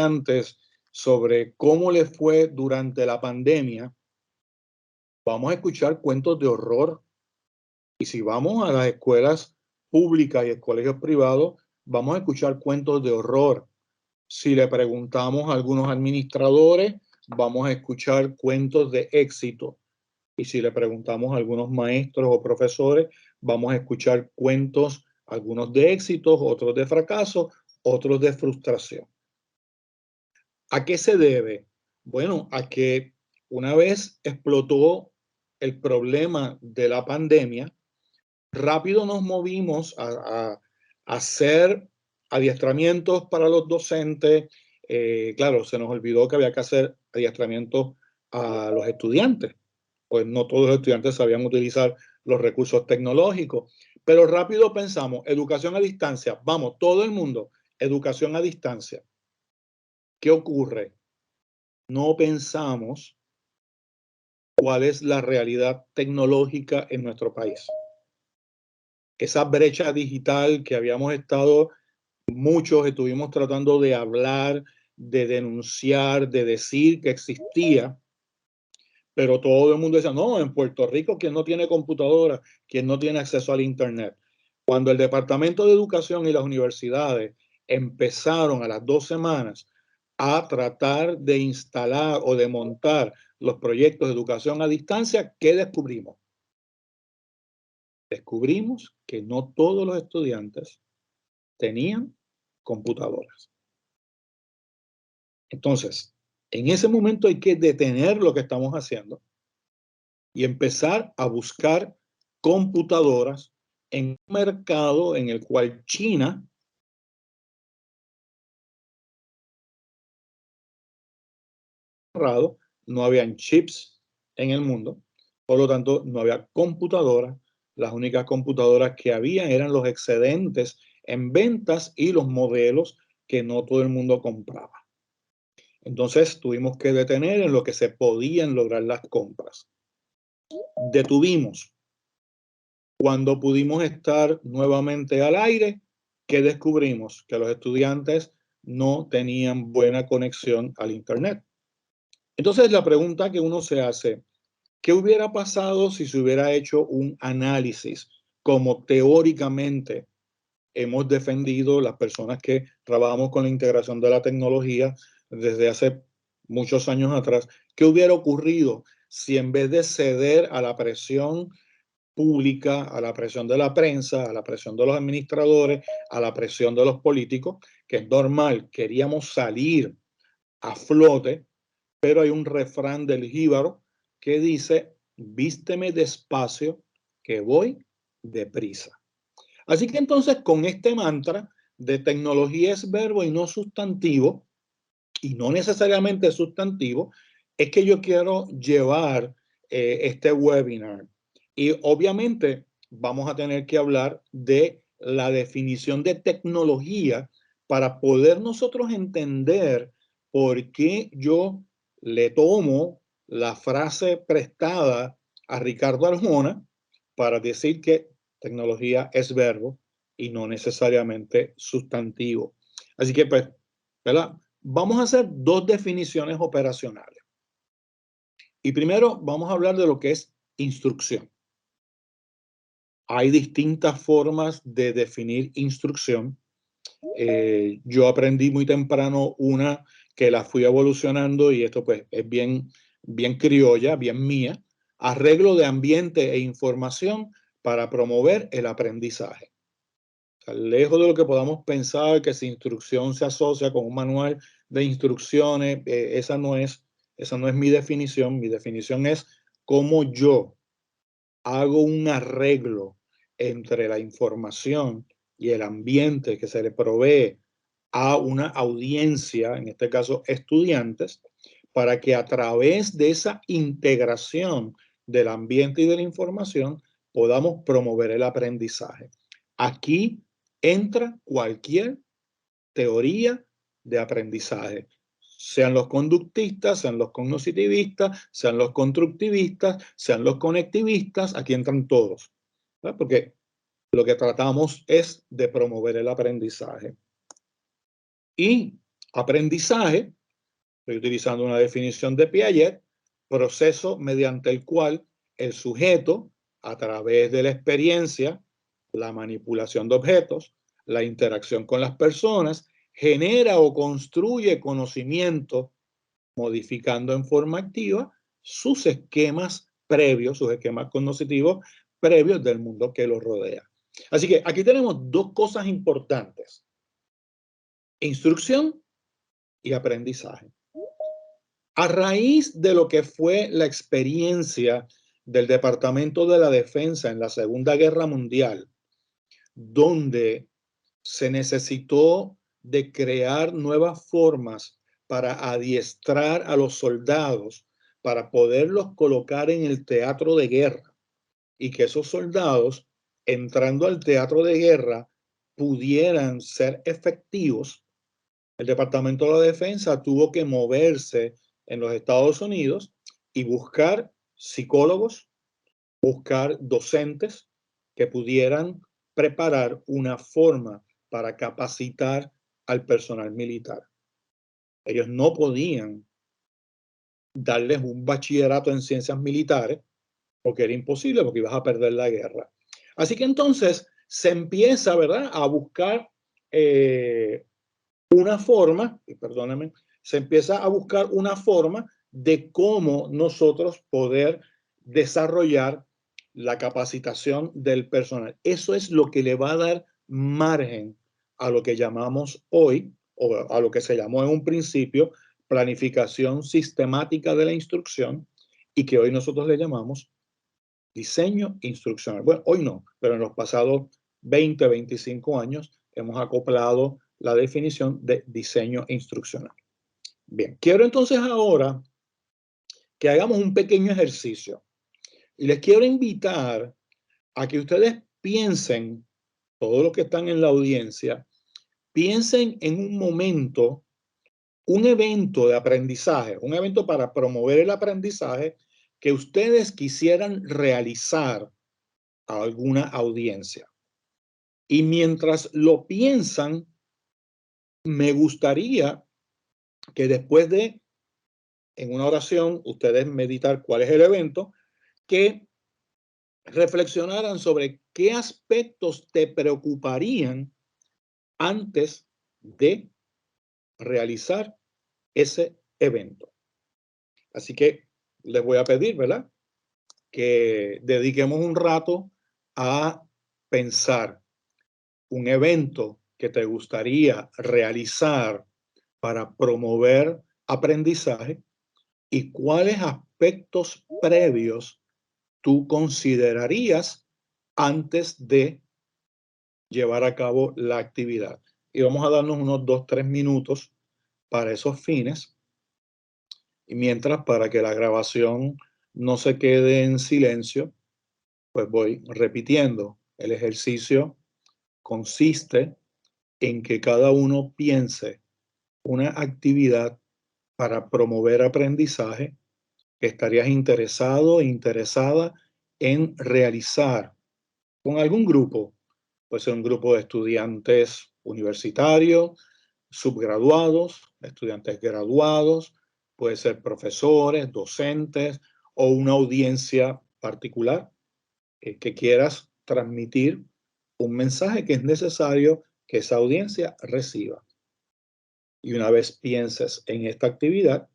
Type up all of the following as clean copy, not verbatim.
estudiantes sobre cómo les fue durante la pandemia, vamos a escuchar cuentos de horror. Y si vamos a las escuelas públicas y colegios privados, vamos a escuchar cuentos de horror. Si le preguntamos a algunos administradores, vamos a escuchar cuentos de éxito. Y si le preguntamos a algunos maestros o profesores, vamos a escuchar cuentos, algunos de éxitos, otros de fracaso, otros de frustración. ¿A qué se debe? Bueno, a que una vez explotó el problema de la pandemia, rápido nos movimos a hacer adiestramientos para los docentes. Claro, se nos olvidó que había que hacer adiestramientos a los estudiantes, pues no todos los estudiantes sabían utilizar los recursos tecnológicos, pero rápido pensamos, educación a distancia, vamos, todo el mundo, educación a distancia. ¿Qué ocurre? No pensamos cuál es la realidad tecnológica en nuestro país. Esa brecha digital que habíamos estado, muchos estuvimos tratando de hablar, de denunciar, de decir que existía, pero todo el mundo decía, no, en Puerto Rico, ¿quién no tiene computadora? ¿Quién no tiene acceso al Internet? Cuando el Departamento de Educación y las universidades empezaron a las 2 semanas a tratar de instalar o de montar los proyectos de educación a distancia, ¿qué descubrimos? Descubrimos que no todos los estudiantes tenían computadoras. Entonces, en ese momento hay que detener lo que estamos haciendo y empezar a buscar computadoras en un mercado en el cual China no habían chips en el mundo, por lo tanto no había computadoras. Las únicas computadoras que había eran los excedentes en ventas y los modelos que no todo el mundo compraba. Entonces tuvimos que detener en lo que se podían lograr las compras. Detuvimos. Cuando pudimos estar nuevamente al aire, ¿qué descubrimos? Que los estudiantes no tenían buena conexión al Internet. Entonces la pregunta que uno se hace, ¿qué hubiera pasado si se hubiera hecho un análisis como teóricamente hemos defendido las personas que trabajamos con la integración de la tecnología desde hace muchos años atrás? ¿Qué hubiera ocurrido si en vez de ceder a la presión pública, a la presión de la prensa, a la presión de los administradores, a la presión de los políticos, que es normal, queríamos salir a flote, pero hay un refrán del jíbaro que dice, vísteme despacio, que voy deprisa? Así que entonces con este mantra de tecnología es verbo y no sustantivo, y no necesariamente sustantivo, es que yo quiero llevar este webinar. Y obviamente vamos a tener que hablar de la definición de tecnología para poder nosotros entender por qué yo le tomo la frase prestada a Ricardo Arjona para decir que tecnología es verbo y no necesariamente sustantivo. Así que, pues, ¿verdad? Vamos a hacer dos definiciones operacionales. Y primero vamos a hablar de lo que es instrucción. Hay distintas formas de definir instrucción. Yo aprendí muy temprano una que la fui evolucionando y esto pues es bien criolla, bien mía. Arreglo de ambiente e información para promover el aprendizaje. O sea, lejos de lo que podamos pensar que si instrucción se asocia con un manual de instrucciones, esa no es mi definición. Mi definición es cómo yo hago un arreglo entre la información y el ambiente que se le provee a una audiencia, en este caso estudiantes, para que a través de esa integración del ambiente y de la información podamos promover el aprendizaje. Aquí entra cualquier teoría de aprendizaje, sean los conductistas, sean los cognitivistas, sean los constructivistas, sean los conectivistas, aquí entran todos, ¿verdad? Porque lo que tratamos es de promover el aprendizaje. Y Aprendizaje, estoy utilizando una definición de Piaget, proceso mediante el cual el sujeto, a través de la experiencia, la manipulación de objetos, la interacción con las personas, genera o construye conocimiento, modificando en forma activa sus esquemas previos, sus esquemas cognitivos previos del mundo que lo rodea. Así que aquí tenemos dos cosas importantes: instrucción y aprendizaje. A raíz de lo que fue la experiencia del Departamento de la Defensa en la Segunda Guerra Mundial, donde se necesitó de crear nuevas formas para adiestrar a los soldados, para poderlos colocar en el teatro de guerra y que esos soldados, entrando al teatro de guerra, pudieran ser efectivos. El Departamento de la Defensa tuvo que moverse en los Estados Unidos y buscar psicólogos, buscar docentes que pudieran preparar una forma para capacitar al personal militar. Ellos no podían darles un bachillerato en ciencias militares porque era imposible, porque ibas a perder la guerra. Así que entonces se empieza, ¿verdad?, a buscar una forma, y perdónenme, se empieza a buscar una forma de cómo nosotros poder desarrollar la capacitación del personal. Eso es lo que le va a dar margen a lo que llamamos hoy, o a lo que se llamó en un principio, planificación sistemática de la instrucción, y que hoy nosotros le llamamos diseño instruccional. Bueno, hoy no, pero en los pasados 20, 25 años hemos acoplado la definición de diseño instruccional. Bien, quiero entonces ahora que hagamos un pequeño ejercicio y les quiero invitar a que ustedes piensen, todos los que están en la audiencia, piensen en un momento, un evento de aprendizaje, un evento para promover el aprendizaje que ustedes quisieran realizar a alguna audiencia. Y mientras lo piensan, me gustaría que después de, en una oración, ustedes meditar cuál es el evento, que reflexionaran sobre qué aspectos te preocuparían antes de realizar ese evento. Así que les voy a pedir, ¿verdad?, que dediquemos un rato a pensar un evento que te gustaría realizar para promover aprendizaje y cuáles aspectos previos tú considerarías antes de llevar a cabo la actividad. Y vamos a darnos unos 2-3 minutos para esos fines. Y mientras, para que la grabación no se quede en silencio, pues voy repitiendo. El ejercicio consiste en que cada uno piense una actividad para promover aprendizaje que estarías interesado e interesada en realizar con algún grupo. Puede ser un grupo de estudiantes universitarios, subgraduados, estudiantes graduados, puede ser profesores, docentes o una audiencia particular que quieras transmitir un mensaje que es necesario que esa audiencia reciba. Y una vez pienses en esta actividad,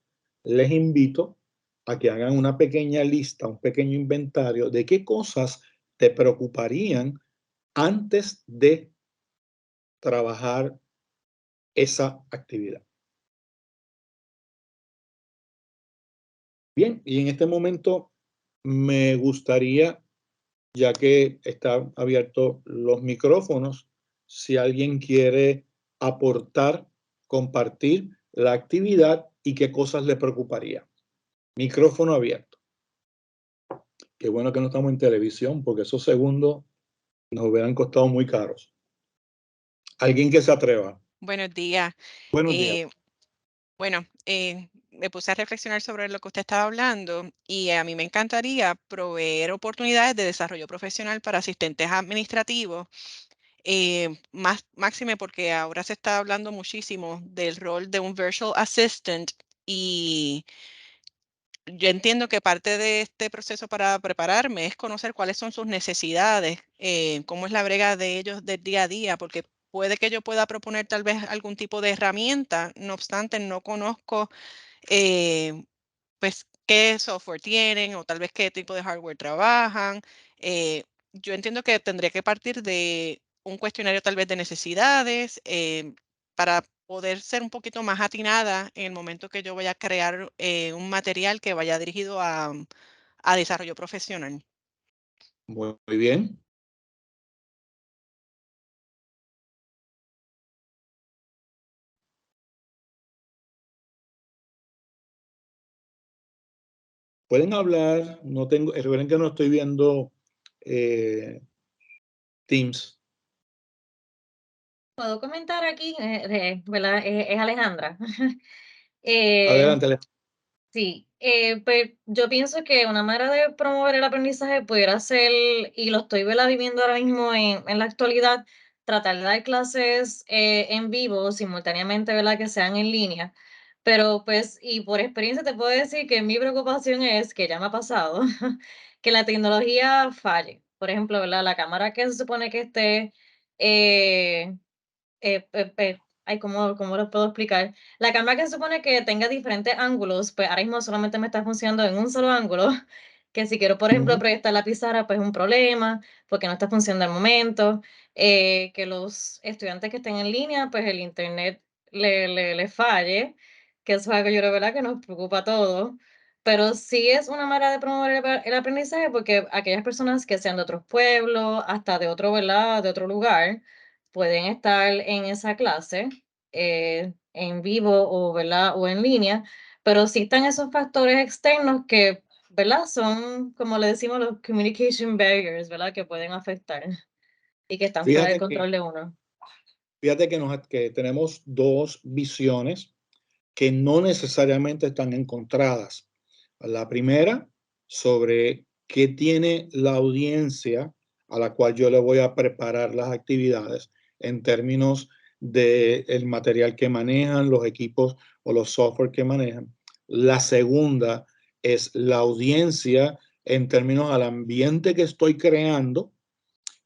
les invito a que hagan una pequeña lista, un pequeño inventario de qué cosas te preocuparían antes de trabajar esa actividad. Bien, y en este momento me gustaría, ya que están abiertos los micrófonos, si alguien quiere aportar, compartir la actividad y qué cosas le preocuparía. Micrófono abierto. Qué bueno que no estamos en televisión, porque esos segundos nos hubieran costado muy caros. Alguien que se atreva. Buenos días. Buenos días. Bueno, me puse a reflexionar sobre lo que usted estaba hablando y a mí me encantaría proveer oportunidades de desarrollo profesional para asistentes administrativos máxime porque ahora se está hablando muchísimo del rol de un virtual assistant y yo entiendo que parte de este proceso para prepararme es conocer cuáles son sus necesidades, cómo es la brega de ellos del día a día, porque puede que yo pueda proponer tal vez algún tipo de herramienta, no obstante, no conozco eh, pues qué software tienen o tal vez qué tipo de hardware trabajan. Eh, yo entiendo que tendría que partir de un cuestionario tal vez de necesidades para poder ser un poquito más atinada en el momento que yo vaya a crear un material que vaya dirigido a desarrollo profesional. Muy bien. Pueden hablar, no tengo, recuerden que no estoy viendo Teams. Puedo comentar aquí, ¿verdad? Es Alejandra. Eh, Adelante, Ale. sí, pues yo pienso que una manera de promover el aprendizaje pudiera ser, y lo estoy ¿verdad? Viviendo ahora mismo en la actualidad, tratar de dar clases en vivo simultáneamente, ¿verdad? Que sean en línea. Pero pues, y por experiencia te puedo decir que mi preocupación es, que ya me ha pasado, que la tecnología falle. Por ejemplo, ¿verdad? La cámara que se supone que esté... eh, ay, ¿cómo lo puedo explicar? La cámara que se supone que tenga diferentes ángulos, pues ahora mismo solamente me está funcionando en un solo ángulo, que si quiero, por ejemplo, proyectar la pizarra, pues es un problema, porque no está funcionando al momento, que los estudiantes que estén en línea, pues el internet le falle, que eso es algo yo creo, ¿verdad? Que nos preocupa a todos. Pero sí es una manera de promover el aprendizaje, porque aquellas personas que sean de otros pueblos, hasta de otro, ¿verdad? De otro lugar, pueden estar en esa clase en vivo o, ¿verdad? O en línea, pero sí están esos factores externos que, ¿verdad? Son, como le decimos, los communication barriers, ¿verdad? Que pueden afectar y que están fuera del Fíjate que, control de uno. fíjate que tenemos dos visiones que no necesariamente están encontradas. La primera, sobre qué tiene la audiencia a la cual yo le voy a preparar las actividades en términos del material que manejan, los equipos o los software que manejan. La segunda es la audiencia en términos al ambiente que estoy creando,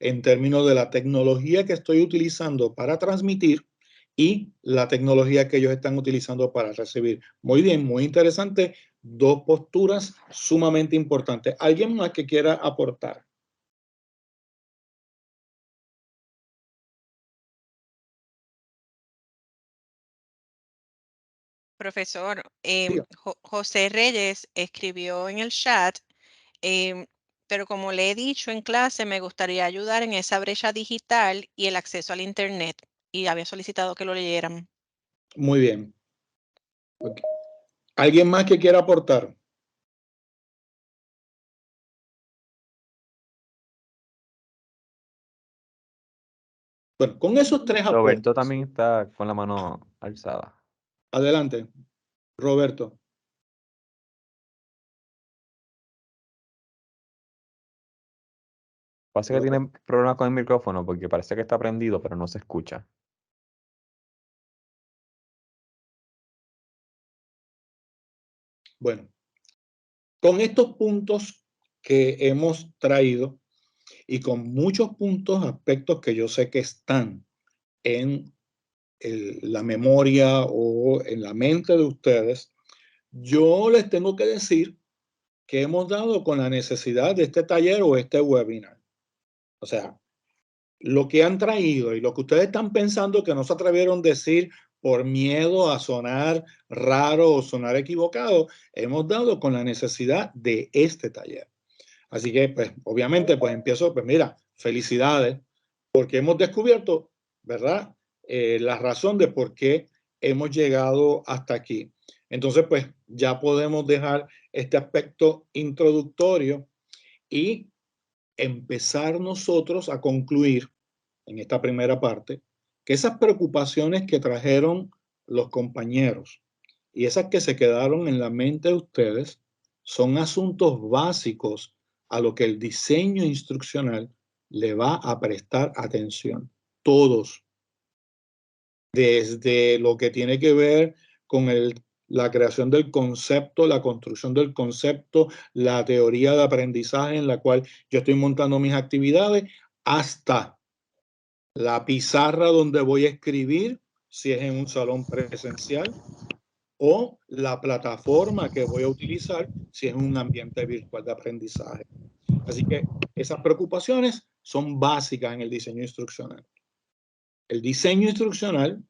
en términos de la tecnología que estoy utilizando para transmitir y la tecnología que ellos están utilizando para recibir. Muy bien, muy interesante. Dos posturas sumamente importantes. ¿Alguien más que quiera aportar? Profesor, Diga. José Reyes escribió en el chat, em, pero como le he dicho en clase, me gustaría ayudar en esa brecha digital y el acceso al Internet. Y había solicitado que lo leyeran. Muy bien. Okay. ¿Alguien más que quiera aportar? Bueno, con esos tres Roberto aportes. también está con la mano alzada. Adelante, Roberto. Pasa que tiene problemas con el micrófono porque parece que está prendido, pero no se escucha. Bueno, con estos puntos que hemos traído y con muchos puntos, aspectos que yo sé que están en la memoria o en la mente de ustedes, yo les tengo que decir que hemos dado con la necesidad de este taller o este webinar. O sea, lo que han traído y lo que ustedes están pensando que no se atrevieron a decir por miedo a sonar raro o sonar equivocado, hemos dado con la necesidad de este taller. Así que, pues, obviamente, pues empiezo, pues mira, felicidades, porque hemos descubierto, ¿verdad? La razón de por qué hemos llegado hasta aquí. Entonces, pues ya podemos dejar este aspecto introductorio y empezar nosotros a concluir en esta primera parte que esas preocupaciones que trajeron los compañeros y esas que se quedaron en la mente de ustedes son asuntos básicos a lo que el diseño instruccional le va a prestar atención. todos, desde lo que tiene que ver con la creación del concepto, la construcción del concepto, la teoría de aprendizaje en la cual yo estoy montando mis actividades, hasta la pizarra donde voy a escribir, si es en un salón presencial, o la plataforma que voy a utilizar, si es en un ambiente virtual de aprendizaje. Así que esas preocupaciones son básicas en el diseño instruccional. El diseño instruccional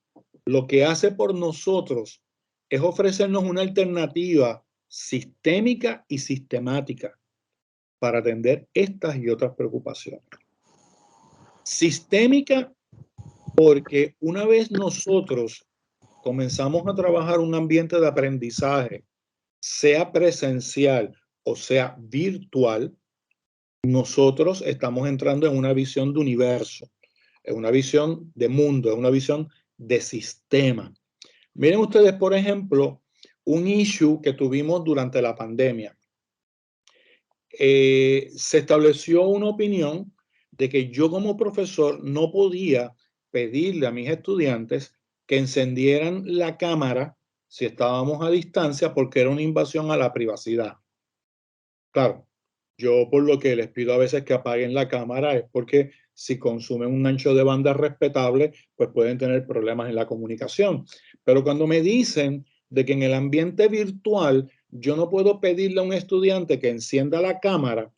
lo que hace por nosotros es ofrecernos una alternativa sistémica y sistemática para atender estas y otras preocupaciones. Sistémica porque una vez nosotros comenzamos a trabajar un ambiente de aprendizaje, sea presencial o sea virtual, nosotros estamos entrando en una visión de universo, en una visión de mundo, en una visión de sistema. Miren ustedes, por ejemplo, un issue que tuvimos durante la pandemia. Se estableció una opinión de que yo como profesor no podía pedirle a mis estudiantes que encendieran la cámara si estábamos a distancia porque era una invasión a la privacidad. Claro, yo por lo que les pido a veces que apaguen la cámara es porque si consumen un ancho de banda respetable, pues pueden tener problemas en la comunicación. Pero cuando me dicen de que en el ambiente virtual yo no puedo pedirle a un estudiante que encienda la cámara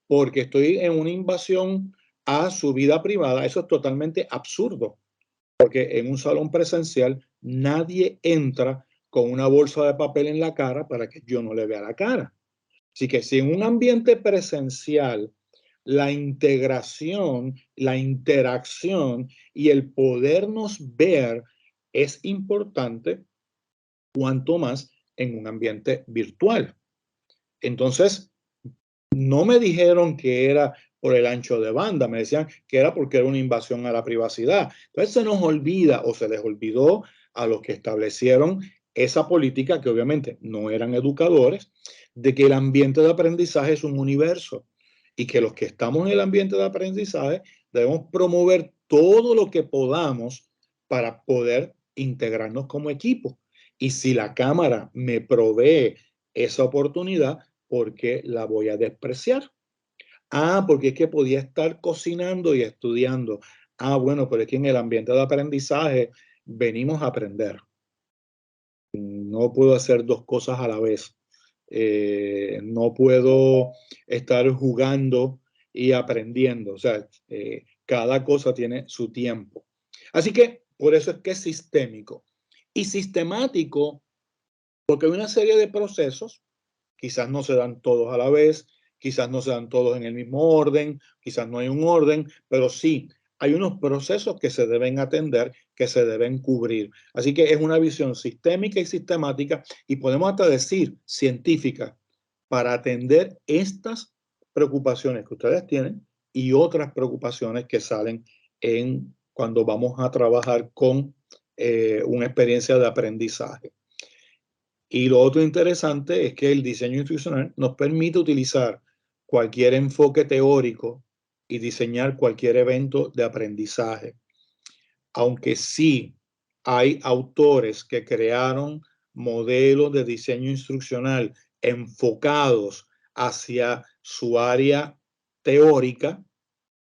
porque estoy en una invasión a su vida privada, eso es totalmente absurdo. Porque en un salón presencial nadie entra con una bolsa de papel en la cara para que yo no le vea la cara. Así que si en un ambiente presencial la integración, la interacción y el podernos ver es importante, cuanto más en un ambiente virtual. Entonces, no me dijeron que era por el ancho de banda, me decían que era porque era una invasión a la privacidad. Entonces se nos olvida o se les olvidó a los que establecieron esa política, que obviamente no eran educadores, de que el ambiente de aprendizaje es un universo y que los que estamos en el ambiente de aprendizaje debemos promover todo lo que podamos para poder integrarnos como equipo. Y si la cámara me provee esa oportunidad, ¿por qué la voy a despreciar? Ah, porque es que podía estar cocinando y estudiando. Ah, bueno, pero es que en el ambiente de aprendizaje venimos a aprender. No puedo hacer dos cosas a la vez. No puedo estar jugando y aprendiendo. O sea, cada cosa tiene su tiempo. Así que por eso es que es sistémico. Y sistemático porque hay una serie de procesos, quizás no se dan todos a la vez, quizás no se dan todos en el mismo orden, quizás no hay un orden, pero sí hay unos procesos que se deben atender, que se deben cubrir. Así que es una visión sistémica y sistemática y podemos hasta decir científica para atender estas preocupaciones que ustedes tienen y otras preocupaciones que salen cuando vamos a trabajar con una experiencia de aprendizaje. Y lo otro interesante es que el diseño instruccional nos permite utilizar cualquier enfoque teórico y diseñar cualquier evento de aprendizaje. Aunque sí hay autores que crearon modelos de diseño instruccional enfocados hacia su área teórica,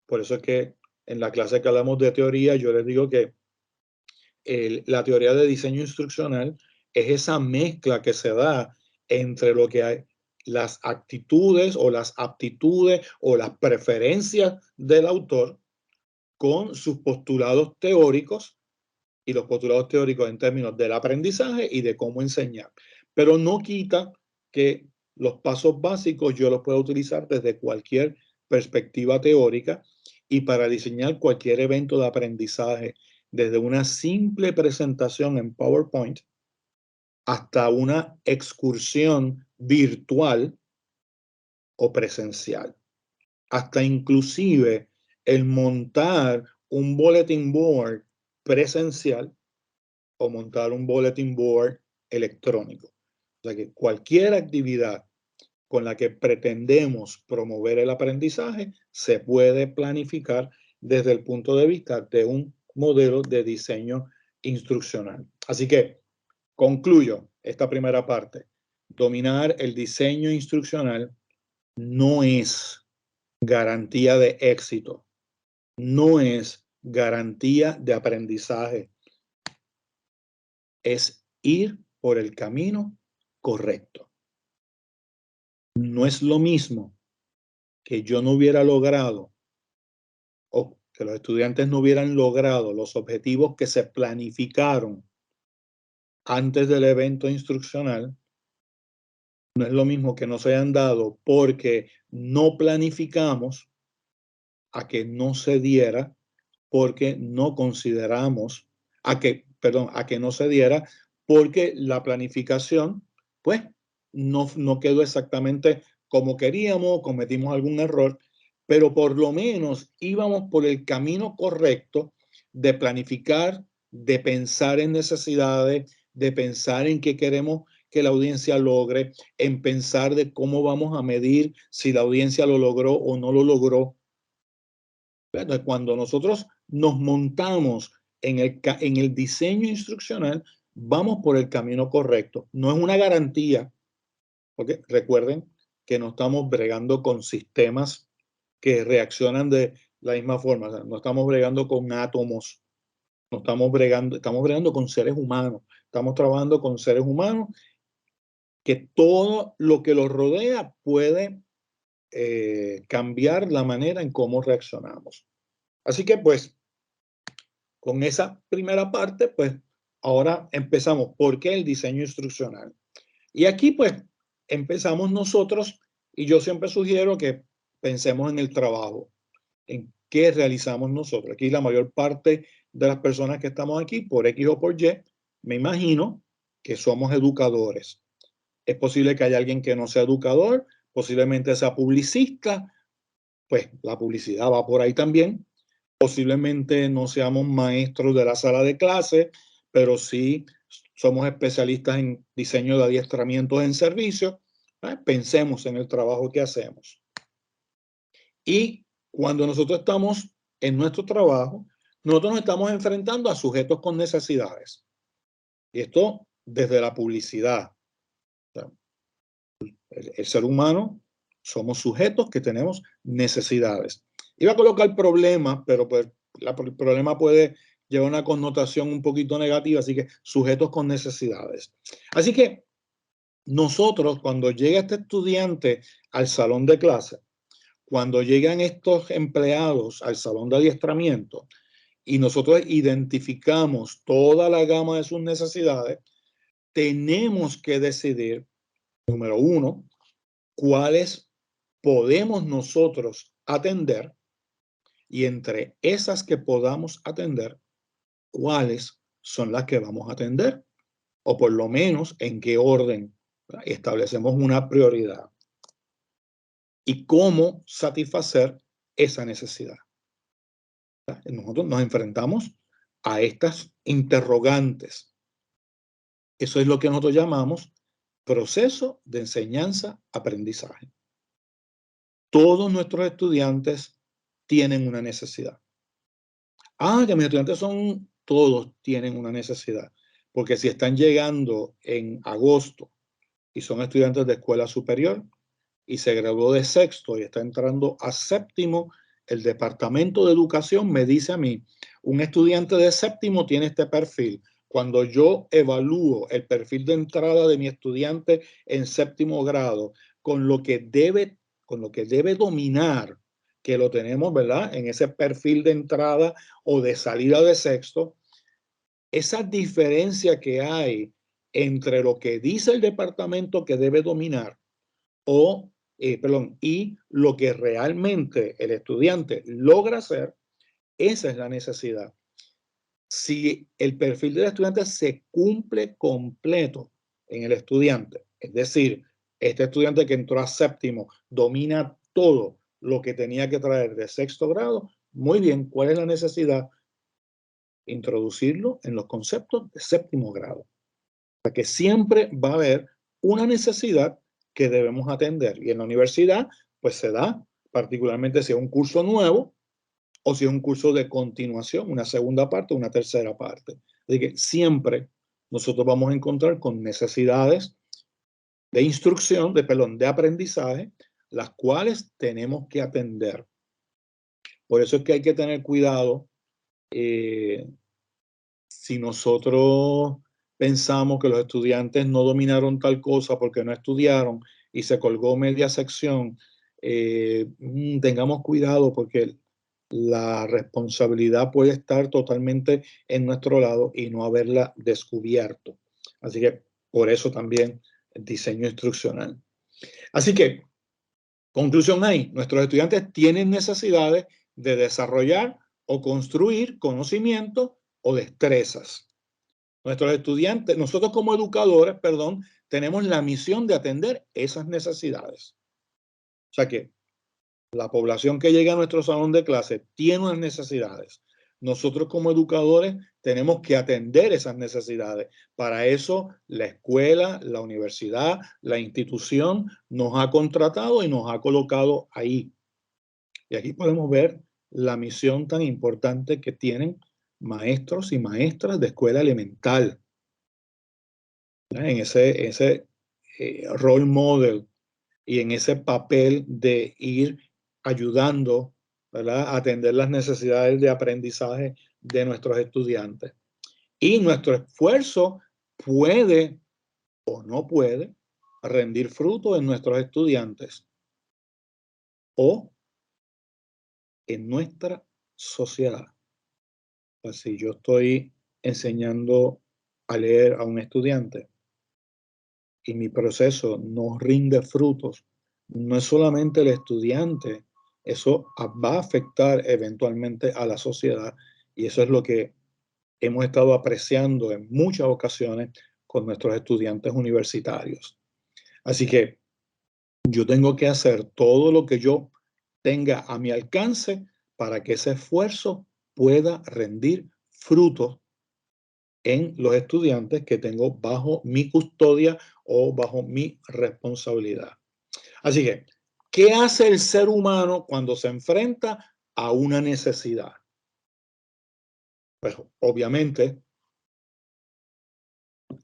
por eso es que en la clase que hablamos de teoría, yo les digo que la teoría de diseño instruccional es esa mezcla que se da entre lo que hay, las actitudes o las aptitudes o las preferencias del autor con sus postulados teóricos y los postulados teóricos en términos del aprendizaje y de cómo enseñar. Pero no quita que los pasos básicos yo los puedo utilizar desde cualquier perspectiva teórica y para diseñar cualquier evento de aprendizaje, desde una simple presentación en PowerPoint hasta una excursión virtual o presencial, hasta inclusive el montar un bulletin board presencial o montar un bulletin board electrónico. O sea que cualquier actividad con la que pretendemos promover el aprendizaje se puede planificar desde el punto de vista de un modelo de diseño instruccional. Así que concluyo esta primera parte. Dominar el diseño instruccional no es garantía de éxito, no es garantía de aprendizaje, es ir por el camino correcto. No es lo mismo que yo no hubiera logrado o que los estudiantes no hubieran logrado los objetivos que se planificaron antes del evento instruccional. No es lo mismo que no se hayan dado porque no planificamos a que no se diera porque no consideramos a que no se diera porque la planificación pues no quedó exactamente como queríamos, cometimos algún error, pero por lo menos íbamos por el camino correcto de planificar, de pensar en necesidades, de pensar en qué queremos que la audiencia logre, en pensar de cómo vamos a medir si la audiencia lo logró o no lo logró. Entonces, cuando nosotros nos montamos en el diseño instruccional, vamos por el camino correcto. No es una garantía, porque recuerden que no estamos bregando con sistemas que reaccionan de la misma forma. O sea, no estamos bregando con átomos, no estamos bregando con seres humanos. Estamos trabajando con seres humanos que todo lo que los rodea puede cambiar la manera en cómo reaccionamos. Así que pues, con esa primera parte, pues ahora empezamos. ¿Por qué el diseño instruccional? Y aquí pues empezamos nosotros y yo siempre sugiero que pensemos en el trabajo, en qué realizamos nosotros. Aquí la mayor parte de las personas que estamos aquí, por X o por Y, me imagino que somos educadores. Es posible que haya alguien que no sea educador, posiblemente sea publicista, pues la publicidad va por ahí también. Posiblemente no seamos maestros de la sala de clase, pero sí somos especialistas en diseño de adiestramientos en servicio. Pensemos en el trabajo que hacemos. Y cuando nosotros estamos en nuestro trabajo, nosotros nos estamos enfrentando a sujetos con necesidades. Y esto desde la publicidad. El ser humano somos sujetos que tenemos necesidades. Iba a colocar problemas, pero pues el problema puede llevar una connotación un poquito negativa, así que sujetos con necesidades. Así que nosotros, cuando llega este estudiante al salón de clase, cuando llegan estos empleados al salón de adiestramiento y nosotros identificamos toda la gama de sus necesidades, tenemos que decidir, número uno, cuáles podemos nosotros atender y entre esas que podamos atender, cuáles son las que vamos a atender o por lo menos en qué orden. Establecemos una prioridad y cómo satisfacer esa necesidad. Nosotros nos enfrentamos a estas interrogantes. Eso es lo que nosotros llamamos proceso de enseñanza-aprendizaje. Todos nuestros estudiantes tienen una necesidad. Que mis estudiantes todos tienen una necesidad. Porque si están llegando en agosto y son estudiantes de escuela superior y se graduó de sexto y está entrando a séptimo, el Departamento de Educación me dice a mí, un estudiante de séptimo tiene este perfil. Cuando yo evalúo el perfil de entrada de mi estudiante en séptimo grado con lo que debe dominar, que lo tenemos, ¿verdad?, en ese perfil de entrada o de salida de sexto, esa diferencia que hay entre lo que dice el departamento que debe dominar y lo que realmente el estudiante logra hacer, esa es la necesidad. Si el perfil del estudiante se cumple completo en el estudiante, es decir, este estudiante que entró a séptimo domina todo lo que tenía que traer de sexto grado, muy bien, ¿cuál es la necesidad? Introducirlo en los conceptos de séptimo grado. O sea que siempre va a haber una necesidad que debemos atender. Y en la universidad, pues se da, particularmente si es un curso nuevo, o si es un curso de continuación, una segunda parte, una tercera parte. Así que siempre nosotros vamos a encontrar con necesidades de instrucción, de aprendizaje, las cuales tenemos que atender. Por eso es que hay que tener cuidado si nosotros pensamos que los estudiantes no dominaron tal cosa porque no estudiaron y se colgó media sección, tengamos cuidado porque la responsabilidad puede estar totalmente en nuestro lado y no haberla descubierto. Así que por eso también el diseño instruccional. Así que, conclusión ahí, nuestros estudiantes tienen necesidades de desarrollar o construir conocimientos o destrezas. Nuestros estudiantes, nosotros como educadores, tenemos la misión de atender esas necesidades. O sea que la población que llega a nuestro salón de clase tiene unas necesidades. Nosotros como educadores tenemos que atender esas necesidades. Para eso la escuela, la universidad, la institución nos ha contratado y nos ha colocado ahí. Y aquí podemos ver la misión tan importante que tienen maestros y maestras de escuela elemental. En ese role model y en ese papel de ir ayudando, ¿verdad?, a atender las necesidades de aprendizaje de nuestros estudiantes. Y nuestro esfuerzo puede o no puede rendir fruto en nuestros estudiantes o en nuestra sociedad. Pues si yo estoy enseñando a leer a un estudiante y mi proceso no rinde frutos, no es solamente el estudiante, eso va a afectar eventualmente a la sociedad, y eso es lo que hemos estado apreciando en muchas ocasiones con nuestros estudiantes universitarios. Así que yo tengo que hacer todo lo que yo tenga a mi alcance para que ese esfuerzo pueda rendir frutos en los estudiantes que tengo bajo mi custodia o bajo mi responsabilidad. Así que, ¿qué hace el ser humano cuando se enfrenta a una necesidad? Pues obviamente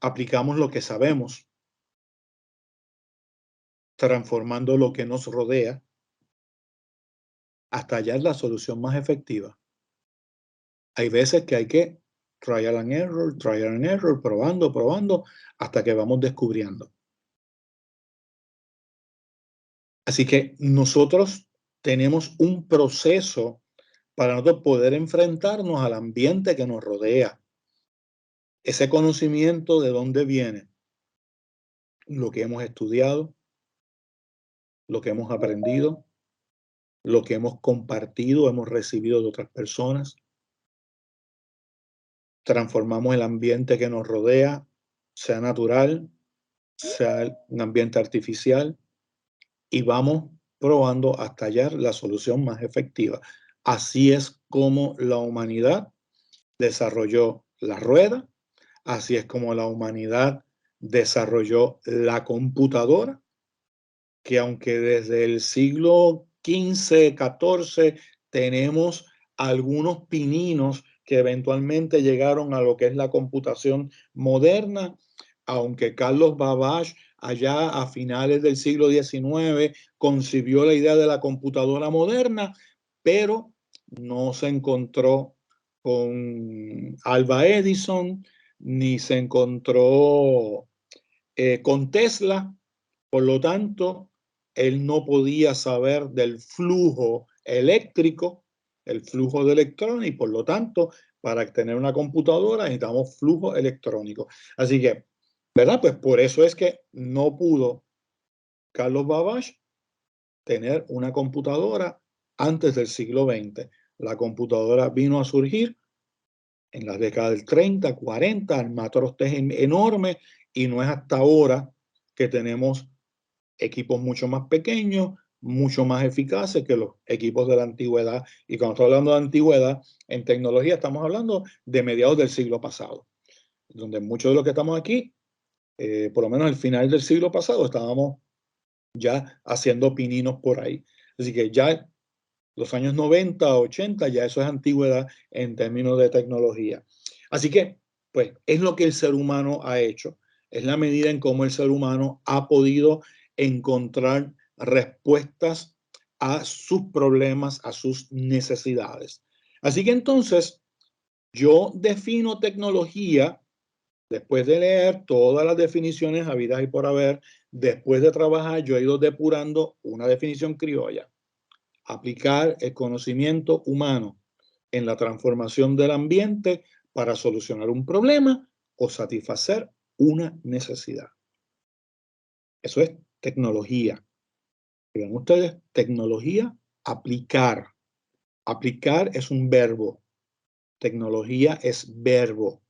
aplicamos lo que sabemos, transformando lo que nos rodea hasta hallar la solución más efectiva. Hay veces que hay que trial and error, probando, hasta que vamos descubriendo. Así que nosotros tenemos un proceso para nosotros poder enfrentarnos al ambiente que nos rodea. Ese conocimiento, ¿de dónde viene? Lo que hemos estudiado, lo que hemos aprendido, lo que hemos compartido, hemos recibido de otras personas. Transformamos el ambiente que nos rodea, sea natural, sea un ambiente artificial, y vamos probando hasta hallar la solución más efectiva. Así es como la humanidad desarrolló la rueda, así es como la humanidad desarrolló la computadora, que aunque desde el siglo XV, XIV tenemos algunos pininos que eventualmente llegaron a lo que es la computación moderna, aunque Carlos Babbage allá a finales del siglo XIX concibió la idea de la computadora moderna, pero no se encontró con Alva Edison, ni se encontró con Tesla. Por lo tanto, él no podía saber del flujo eléctrico, el flujo de electrones, y por lo tanto, para tener una computadora necesitamos flujo electrónico. Así que, ¿verdad? Pues por eso es que no pudo Carlos Babbage tener una computadora antes del siglo XX. La computadora vino a surgir en las décadas del 30, 40, armatrotes enormes, y no es hasta ahora que tenemos equipos mucho más pequeños, mucho más eficaces que los equipos de la antigüedad. Y cuando estamos hablando de antigüedad, en tecnología estamos hablando de mediados del siglo pasado, donde muchos de los que estamos aquí, por lo menos al final del siglo pasado, estábamos ya haciendo pininos por ahí. Así que ya los años 90, 80, ya eso es antigüedad en términos de tecnología. Así que, pues, es lo que el ser humano ha hecho. Es la medida en cómo el ser humano ha podido encontrar respuestas a sus problemas, a sus necesidades. Así que entonces, yo defino tecnología después de leer todas las definiciones habidas y por haber. Después de trabajar, yo he ido depurando una definición criolla. Aplicar el conocimiento humano en la transformación del ambiente para solucionar un problema o satisfacer una necesidad. Eso es tecnología. Vean ustedes, tecnología, aplicar. Aplicar es un verbo. Tecnología es verbo.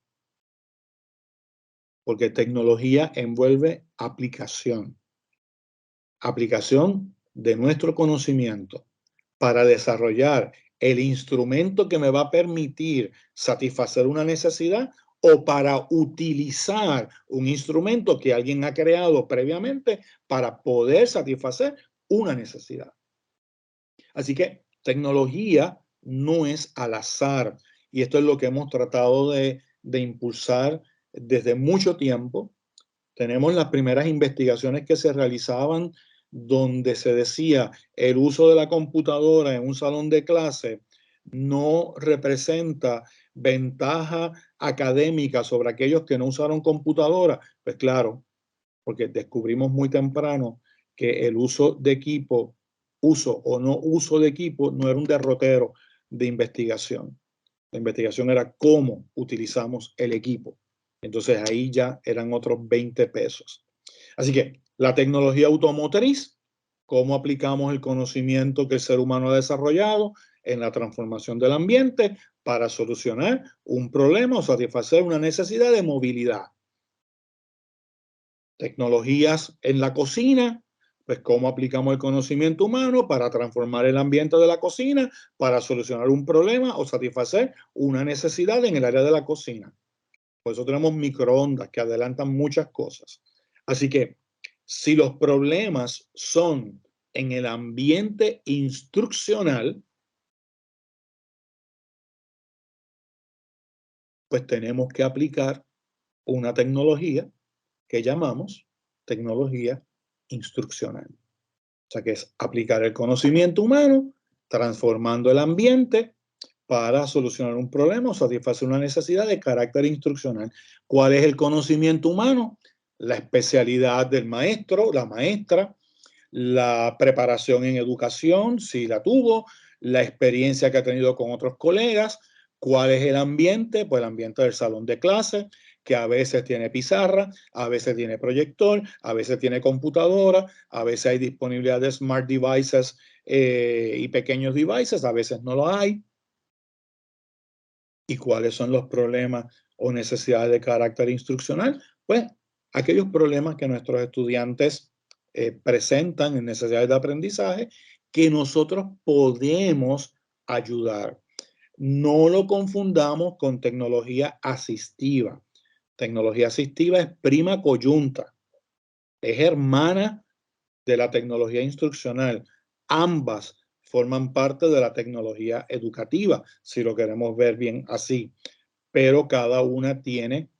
Porque tecnología envuelve aplicación. Aplicación de nuestro conocimiento para desarrollar el instrumento que me va a permitir satisfacer una necesidad o para utilizar un instrumento que alguien ha creado previamente para poder satisfacer una necesidad. Así que tecnología no es al azar, y esto es lo que hemos tratado de impulsar desde mucho tiempo. Tenemos las primeras investigaciones que se realizaban donde se decía el uso de la computadora en un salón de clase no representa ventaja académica sobre aquellos que no usaron computadora. Pues claro, porque descubrimos muy temprano que el uso de equipo, uso o no uso de equipo, no era un derrotero de investigación. La investigación era cómo utilizamos el equipo. Entonces ahí ya eran otros 20 pesos. Así que la tecnología automotriz, cómo aplicamos el conocimiento que el ser humano ha desarrollado en la transformación del ambiente para solucionar un problema o satisfacer una necesidad de movilidad. Tecnologías en la cocina, pues cómo aplicamos el conocimiento humano para transformar el ambiente de la cocina, para solucionar un problema o satisfacer una necesidad en el área de la cocina. Por eso tenemos microondas que adelantan muchas cosas. Así que si los problemas son en el ambiente instruccional, pues tenemos que aplicar una tecnología que llamamos tecnología instruccional. O sea, que es aplicar el conocimiento humano, transformando el ambiente para solucionar un problema o satisfacer una necesidad de carácter instruccional. ¿Cuál es el conocimiento humano? La especialidad del maestro, la maestra, la preparación en educación, si la tuvo, la experiencia que ha tenido con otros colegas. ¿Cuál es el ambiente? Pues el ambiente del salón de clase, que a veces tiene pizarra, a veces tiene proyector, a veces tiene computadora, a veces hay disponibilidad de smart devices y pequeños devices, a veces no lo hay. ¿Y cuáles son los problemas o necesidades de carácter instruccional? Pues aquellos problemas que nuestros estudiantes presentan en necesidades de aprendizaje que nosotros podemos ayudar. No lo confundamos con tecnología asistiva. Tecnología asistiva es prima coyunta, es hermana de la tecnología instruccional. Ambas forman parte de la tecnología educativa, si lo queremos ver bien así, pero cada una tiene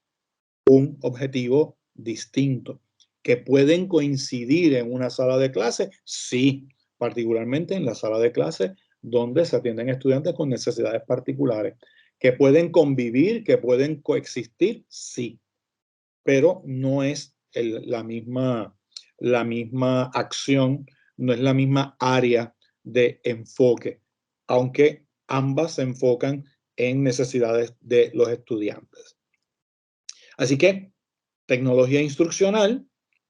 un objetivo distinto. ¿Que pueden coincidir en una sala de clase? Sí, particularmente en la sala de clase donde se atienden estudiantes con necesidades particulares. ¿Que pueden convivir, que pueden coexistir? Sí, pero no es la misma acción, no es la misma área de enfoque, aunque ambas se enfocan en necesidades de los estudiantes. Así que tecnología instruccional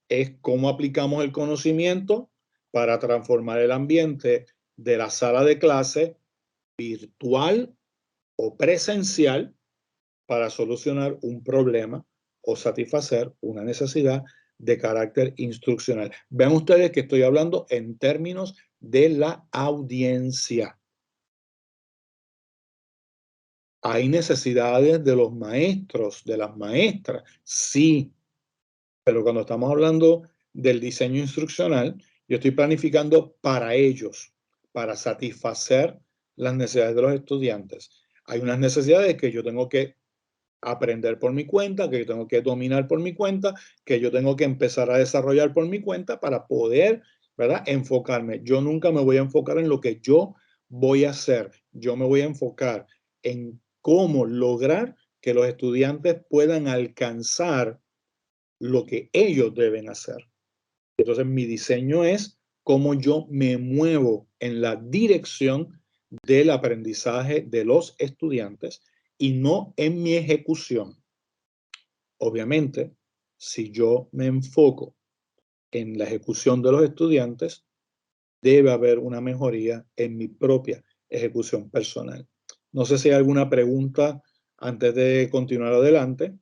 es cómo aplicamos el conocimiento para transformar el ambiente de la sala de clase virtual o presencial para solucionar un problema o satisfacer una necesidad de carácter instruccional. Vean ustedes que estoy hablando en términos de la audiencia. ¿Hay necesidades de los maestros, de las maestras? Sí, pero cuando estamos hablando del diseño instruccional, yo estoy planificando para ellos, para satisfacer las necesidades de los estudiantes. Hay unas necesidades que yo tengo que aprender por mi cuenta, que yo tengo que dominar por mi cuenta, que yo tengo que empezar a desarrollar por mi cuenta para poder, ¿verdad?, enfocarme. Yo nunca me voy a enfocar en lo que yo voy a hacer. Yo me voy a enfocar en cómo lograr que los estudiantes puedan alcanzar lo que ellos deben hacer. Entonces, mi diseño es cómo yo me muevo en la dirección del aprendizaje de los estudiantes y no en mi ejecución. Obviamente, si yo me enfoco en la ejecución de los estudiantes, debe haber una mejoría en mi propia ejecución personal. No sé si hay alguna pregunta antes de continuar adelante.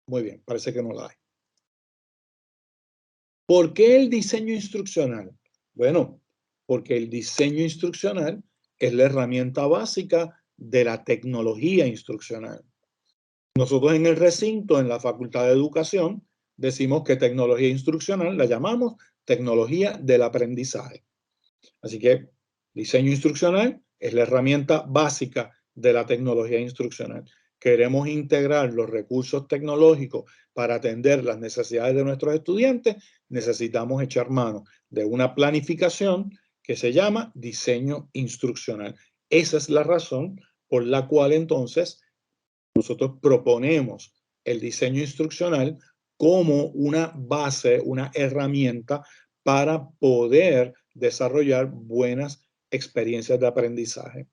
Muy bien, parece que no la hay. ¿Por qué el diseño instruccional? Bueno, porque el diseño instruccional es la herramienta básica de la tecnología instruccional. Nosotros en el recinto, en la Facultad de Educación, decimos que tecnología instruccional la llamamos tecnología del aprendizaje. Así que diseño instruccional es la herramienta básica de la tecnología instruccional. Queremos integrar los recursos tecnológicos para atender las necesidades de nuestros estudiantes, necesitamos echar mano de una planificación que se llama diseño instruccional. Esa es la razón por la cual entonces nosotros proponemos el diseño instruccional como una base, una herramienta para poder desarrollar buenas experiencias de aprendizaje.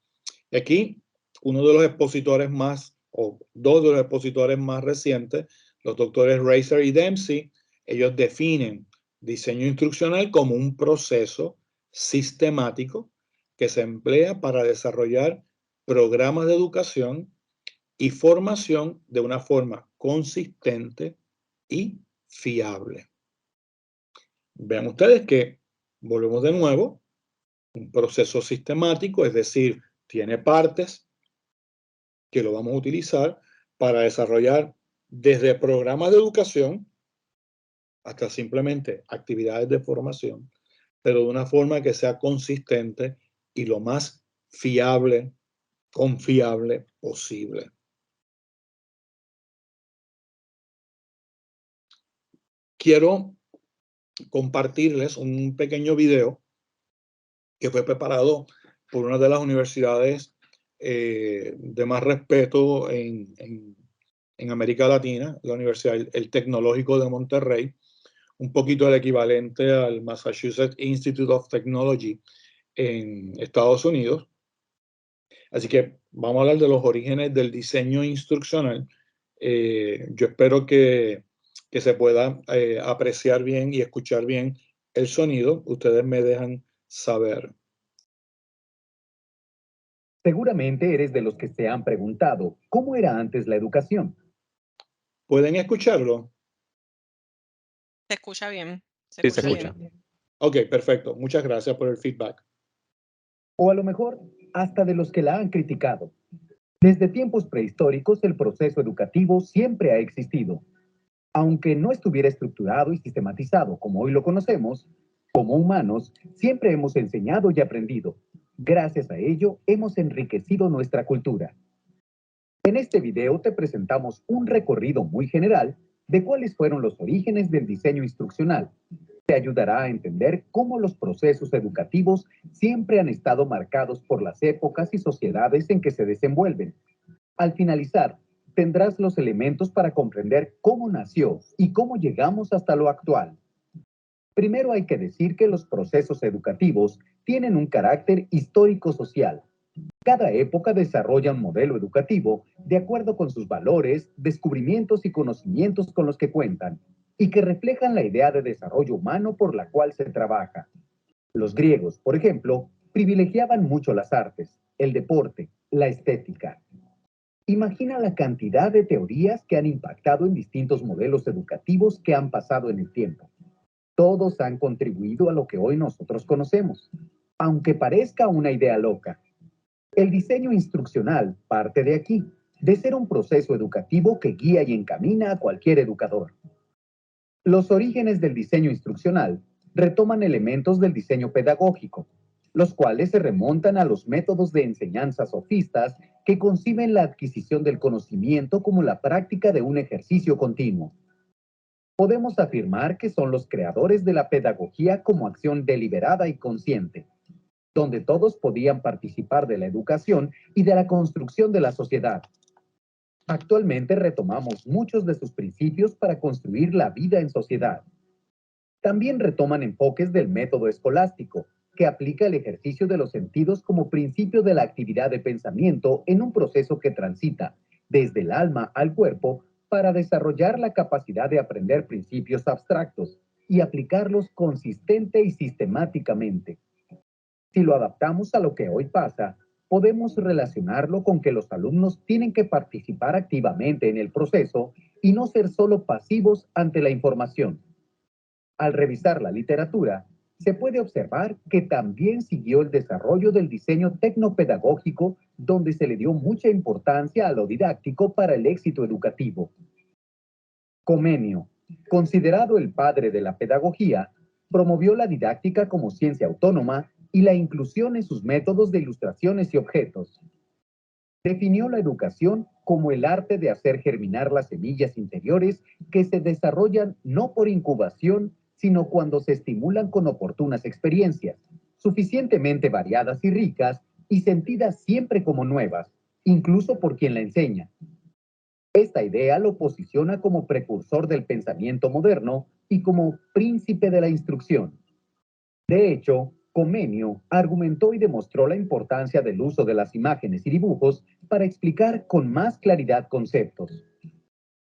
Aquí, uno de los expositores más, o dos de los expositores más recientes, los doctores Racer y Dempsey, ellos definen diseño instruccional como un proceso sistemático que se emplea para desarrollar programas de educación y formación de una forma consistente y fiable. Vean ustedes que volvemos de nuevo, un proceso sistemático, es decir, tiene partes que lo vamos a utilizar para desarrollar desde programas de educación hasta simplemente actividades de formación, pero de una forma que sea consistente y lo más fiable, confiable posible. Quiero compartirles un pequeño video que fue preparado por una de las universidades de más respeto en América Latina, la Universidad el Tecnológico de Monterrey, un poquito el equivalente al Massachusetts Institute of Technology en Estados Unidos. Así que vamos a hablar de los orígenes del diseño instruccional. Yo espero que se pueda apreciar bien y escuchar bien el sonido. Ustedes me dejan saber. Seguramente eres de los que se han preguntado, ¿cómo era antes la educación? ¿Pueden escucharlo? Se escucha bien. Sí, se escucha. Bien. Ok, perfecto. Muchas gracias por el feedback. O a lo mejor, hasta de los que la han criticado. Desde tiempos prehistóricos, el proceso educativo siempre ha existido. Aunque no estuviera estructurado y sistematizado como hoy lo conocemos, como humanos, siempre hemos enseñado y aprendido. Gracias a ello, hemos enriquecido nuestra cultura. En este video te presentamos un recorrido muy general de cuáles fueron los orígenes del diseño instruccional. Te ayudará a entender cómo los procesos educativos siempre han estado marcados por las épocas y sociedades en que se desenvuelven. Al finalizar, tendrás los elementos para comprender cómo nació y cómo llegamos hasta lo actual. Primero hay que decir que los procesos educativos tienen un carácter histórico-social. Cada época desarrolla un modelo educativo de acuerdo con sus valores, descubrimientos y conocimientos con los que cuentan, y que reflejan la idea de desarrollo humano por la cual se trabaja. Los griegos, por ejemplo, privilegiaban mucho las artes, el deporte, la estética. Imagina la cantidad de teorías que han impactado en distintos modelos educativos que han pasado en el tiempo. Todos han contribuido a lo que hoy nosotros conocemos, aunque parezca una idea loca. El diseño instruccional parte de aquí, de ser un proceso educativo que guía y encamina a cualquier educador. Los orígenes del diseño instruccional retoman elementos del diseño pedagógico, los cuales se remontan a los métodos de enseñanza sofistas que conciben la adquisición del conocimiento como la práctica de un ejercicio continuo. Podemos afirmar que son los creadores de la pedagogía como acción deliberada y consciente, donde todos podían participar de la educación y de la construcción de la sociedad. Actualmente retomamos muchos de sus principios para construir la vida en sociedad. También retoman enfoques del método escolástico, que aplica el ejercicio de los sentidos como principio de la actividad de pensamiento en un proceso que transita desde el alma al cuerpo para desarrollar la capacidad de aprender principios abstractos y aplicarlos consistente y sistemáticamente. Si lo adaptamos a lo que hoy pasa, podemos relacionarlo con que los alumnos tienen que participar activamente en el proceso y no ser solo pasivos ante la información. Al revisar la literatura, se puede observar que también siguió el desarrollo del diseño tecnopedagógico, donde se le dio mucha importancia a lo didáctico para el éxito educativo. Comenio, considerado el padre de la pedagogía, promovió la didáctica como ciencia autónoma y la inclusión en sus métodos de ilustraciones y objetos. Definió la educación como el arte de hacer germinar las semillas interiores que se desarrollan no por incubación, sino cuando se estimulan con oportunas experiencias, suficientemente variadas y ricas y sentidas siempre como nuevas, incluso por quien la enseña. Esta idea lo posiciona como precursor del pensamiento moderno y como príncipe de la instrucción. De hecho, Comenio argumentó y demostró la importancia del uso de las imágenes y dibujos para explicar con más claridad conceptos.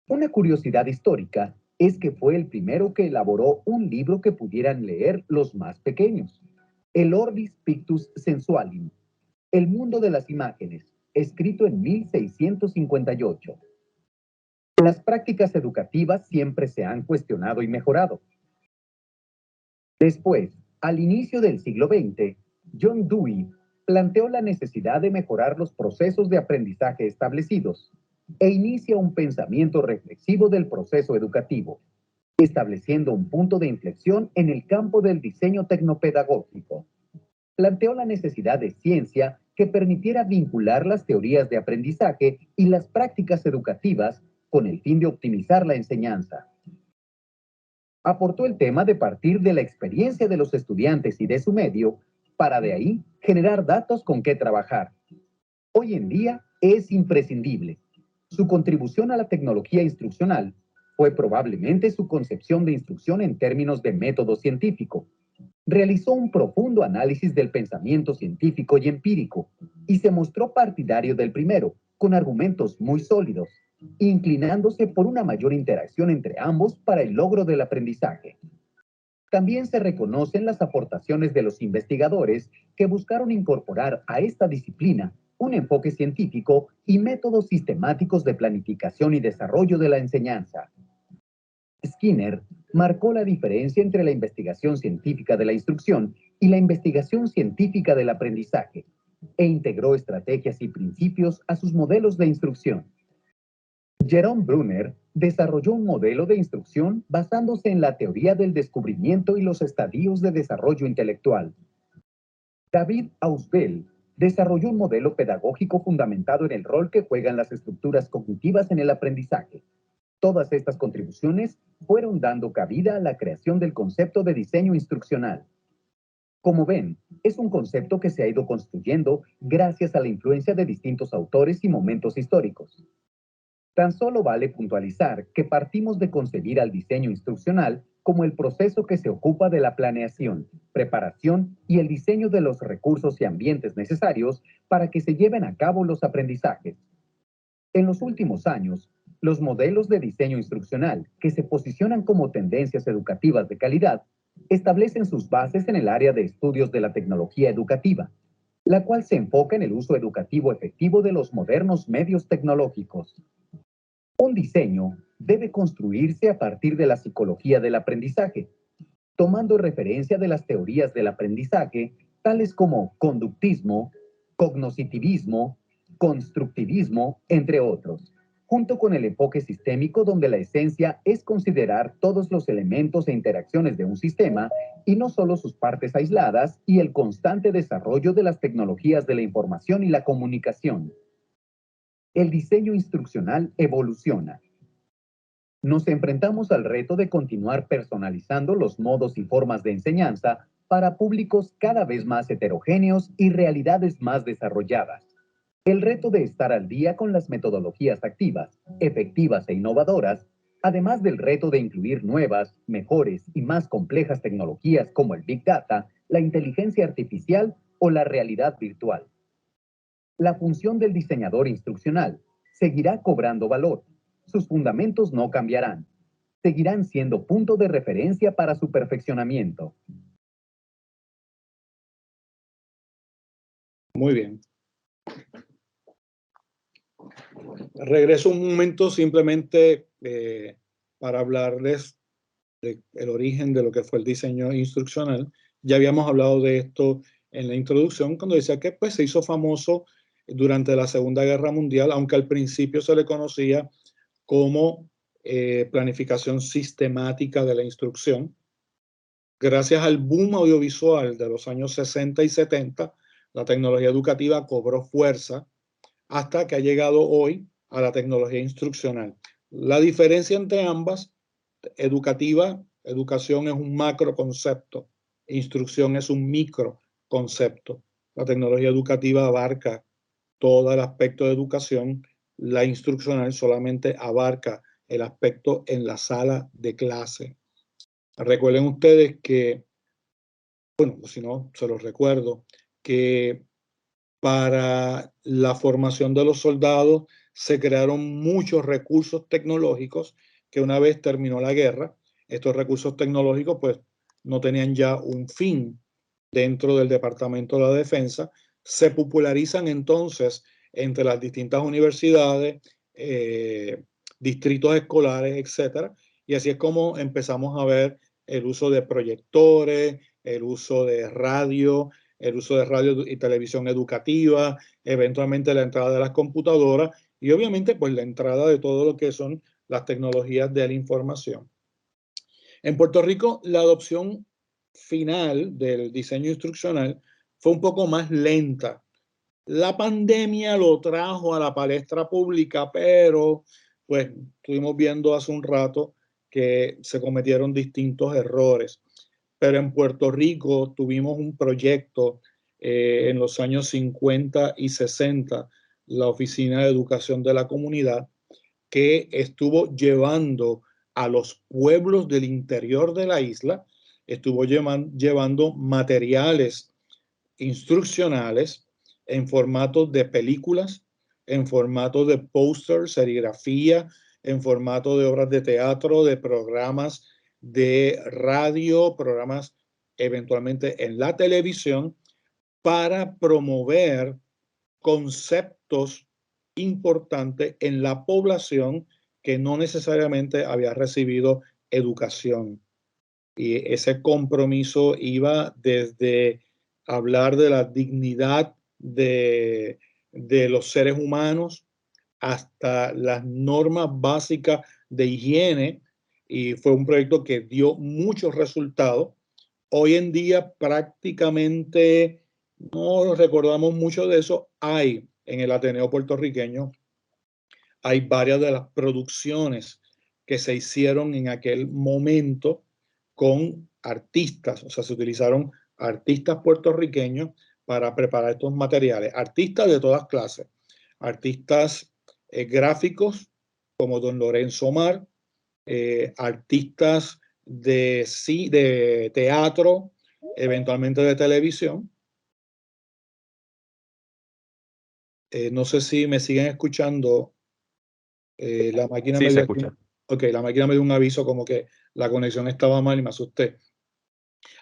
Una curiosidad histórica es que fue el primero que elaboró un libro que pudieran leer los más pequeños, el Orbis Pictus Sensualim, El mundo de las imágenes, escrito en 1658. Las prácticas educativas siempre se han cuestionado y mejorado. Después, al inicio del siglo XX, John Dewey planteó la necesidad de mejorar los procesos de aprendizaje establecidos e inicia un pensamiento reflexivo del proceso educativo, estableciendo un punto de inflexión en el campo del diseño tecnopedagógico. Planteó la necesidad de ciencia que permitiera vincular las teorías de aprendizaje y las prácticas educativas con el fin de optimizar la enseñanza. Aportó el tema de partir de la experiencia de los estudiantes y de su medio, para de ahí generar datos con qué trabajar. Hoy en día es imprescindible. Su contribución a la tecnología instruccional fue probablemente su concepción de instrucción en términos de método científico. Realizó un profundo análisis del pensamiento científico y empírico y se mostró partidario del primero, con argumentos muy sólidos, inclinándose por una mayor interacción entre ambos para el logro del aprendizaje. También se reconocen las aportaciones de los investigadores que buscaron incorporar a esta disciplina un enfoque científico y métodos sistemáticos de planificación y desarrollo de la enseñanza. Skinner marcó la diferencia entre la investigación científica de la instrucción y la investigación científica del aprendizaje, e integró estrategias y principios a sus modelos de instrucción. Jerome Brunner desarrolló un modelo de instrucción basándose en la teoría del descubrimiento y los estadios de desarrollo intelectual. David Ausubel desarrolló un modelo pedagógico fundamentado en el rol que juegan las estructuras cognitivas en el aprendizaje. Todas estas contribuciones fueron dando cabida a la creación del concepto de diseño instruccional. Como ven, es un concepto que se ha ido construyendo gracias a la influencia de distintos autores y momentos históricos. Tan solo vale puntualizar que partimos de concebir al diseño instruccional como el proceso que se ocupa de la planeación, preparación y el diseño de los recursos y ambientes necesarios para que se lleven a cabo los aprendizajes. En los últimos años, los modelos de diseño instruccional, que se posicionan como tendencias educativas de calidad, establecen sus bases en el área de estudios de la tecnología educativa, la cual se enfoca en el uso educativo efectivo de los modernos medios tecnológicos. Un diseño debe construirse a partir de la psicología del aprendizaje, tomando referencia de las teorías del aprendizaje, tales como conductismo, cognoscitivismo, constructivismo, entre otros, junto con el enfoque sistémico donde la esencia es considerar todos los elementos e interacciones de un sistema y no solo sus partes aisladas, y el constante desarrollo de las tecnologías de la información y la comunicación. El diseño instruccional evoluciona. Nos enfrentamos al reto de continuar personalizando los modos y formas de enseñanza para públicos cada vez más heterogéneos y realidades más desarrolladas. El reto de estar al día con las metodologías activas, efectivas e innovadoras, además del reto de incluir nuevas, mejores y más complejas tecnologías como el Big Data, la inteligencia artificial o la realidad virtual. La función del diseñador instruccional seguirá cobrando valor. Sus fundamentos no cambiarán. Seguirán siendo punto de referencia para su perfeccionamiento. Muy bien. Regreso un momento simplemente para hablarles del origen de lo que fue el diseño instruccional. Ya habíamos hablado de esto en la introducción cuando decía que pues, se hizo famoso durante la Segunda Guerra Mundial, aunque al principio se le conocía como planificación sistemática de la instrucción. Gracias al boom audiovisual de los años 60 y 70, la tecnología educativa cobró fuerza hasta que ha llegado hoy a la tecnología instruccional. La diferencia entre ambas, educación es un macro concepto, instrucción es un micro concepto. La tecnología educativa abarca todo el aspecto de educación, la instruccional solamente abarca el aspecto en la sala de clase. Recuerden ustedes que, bueno, si no, se los recuerdo, que para la formación de los soldados se crearon muchos recursos tecnológicos que una vez terminó la guerra, estos recursos tecnológicos pues no tenían ya un fin dentro del Departamento de la Defensa, se popularizan entonces entre las distintas universidades, distritos escolares, etcétera, y así es como empezamos a ver el uso de proyectores, el uso de radio y televisión educativa, eventualmente la entrada de las computadoras y obviamente pues la entrada de todo lo que son las tecnologías de la información. En Puerto Rico, la adopción final del diseño instruccional fue un poco más lenta. La pandemia lo trajo a la palestra pública, pero pues estuvimos viendo hace un rato que se cometieron distintos errores. Pero en Puerto Rico tuvimos un proyecto en los años 50 y 60, la Oficina de Educación de la Comunidad, que estuvo llevando a los pueblos del interior de la isla, estuvo llevando materiales instruccionales en formato de películas, en formato de póster, serigrafía, en formato de obras de teatro, de programas de radio, programas eventualmente en la televisión, para promover conceptos importantes en la población que no necesariamente había recibido educación. Y ese compromiso iba desde hablar de la dignidad de los seres humanos hasta las normas básicas de higiene, y fue un proyecto que dio muchos resultados. Hoy en día prácticamente no recordamos mucho de eso. Hay en el Ateneo puertorriqueño, hay varias de las producciones que se hicieron en aquel momento con artistas, o sea, se utilizaron artistas puertorriqueños para preparar estos materiales, artistas de todas clases, artistas gráficos como don Lorenzo Mar, artistas de teatro, eventualmente de televisión. No sé si me siguen escuchando. La máquina Sí, me se dio escucha. Ok, la máquina me dio un aviso como que la conexión estaba mal y me asusté.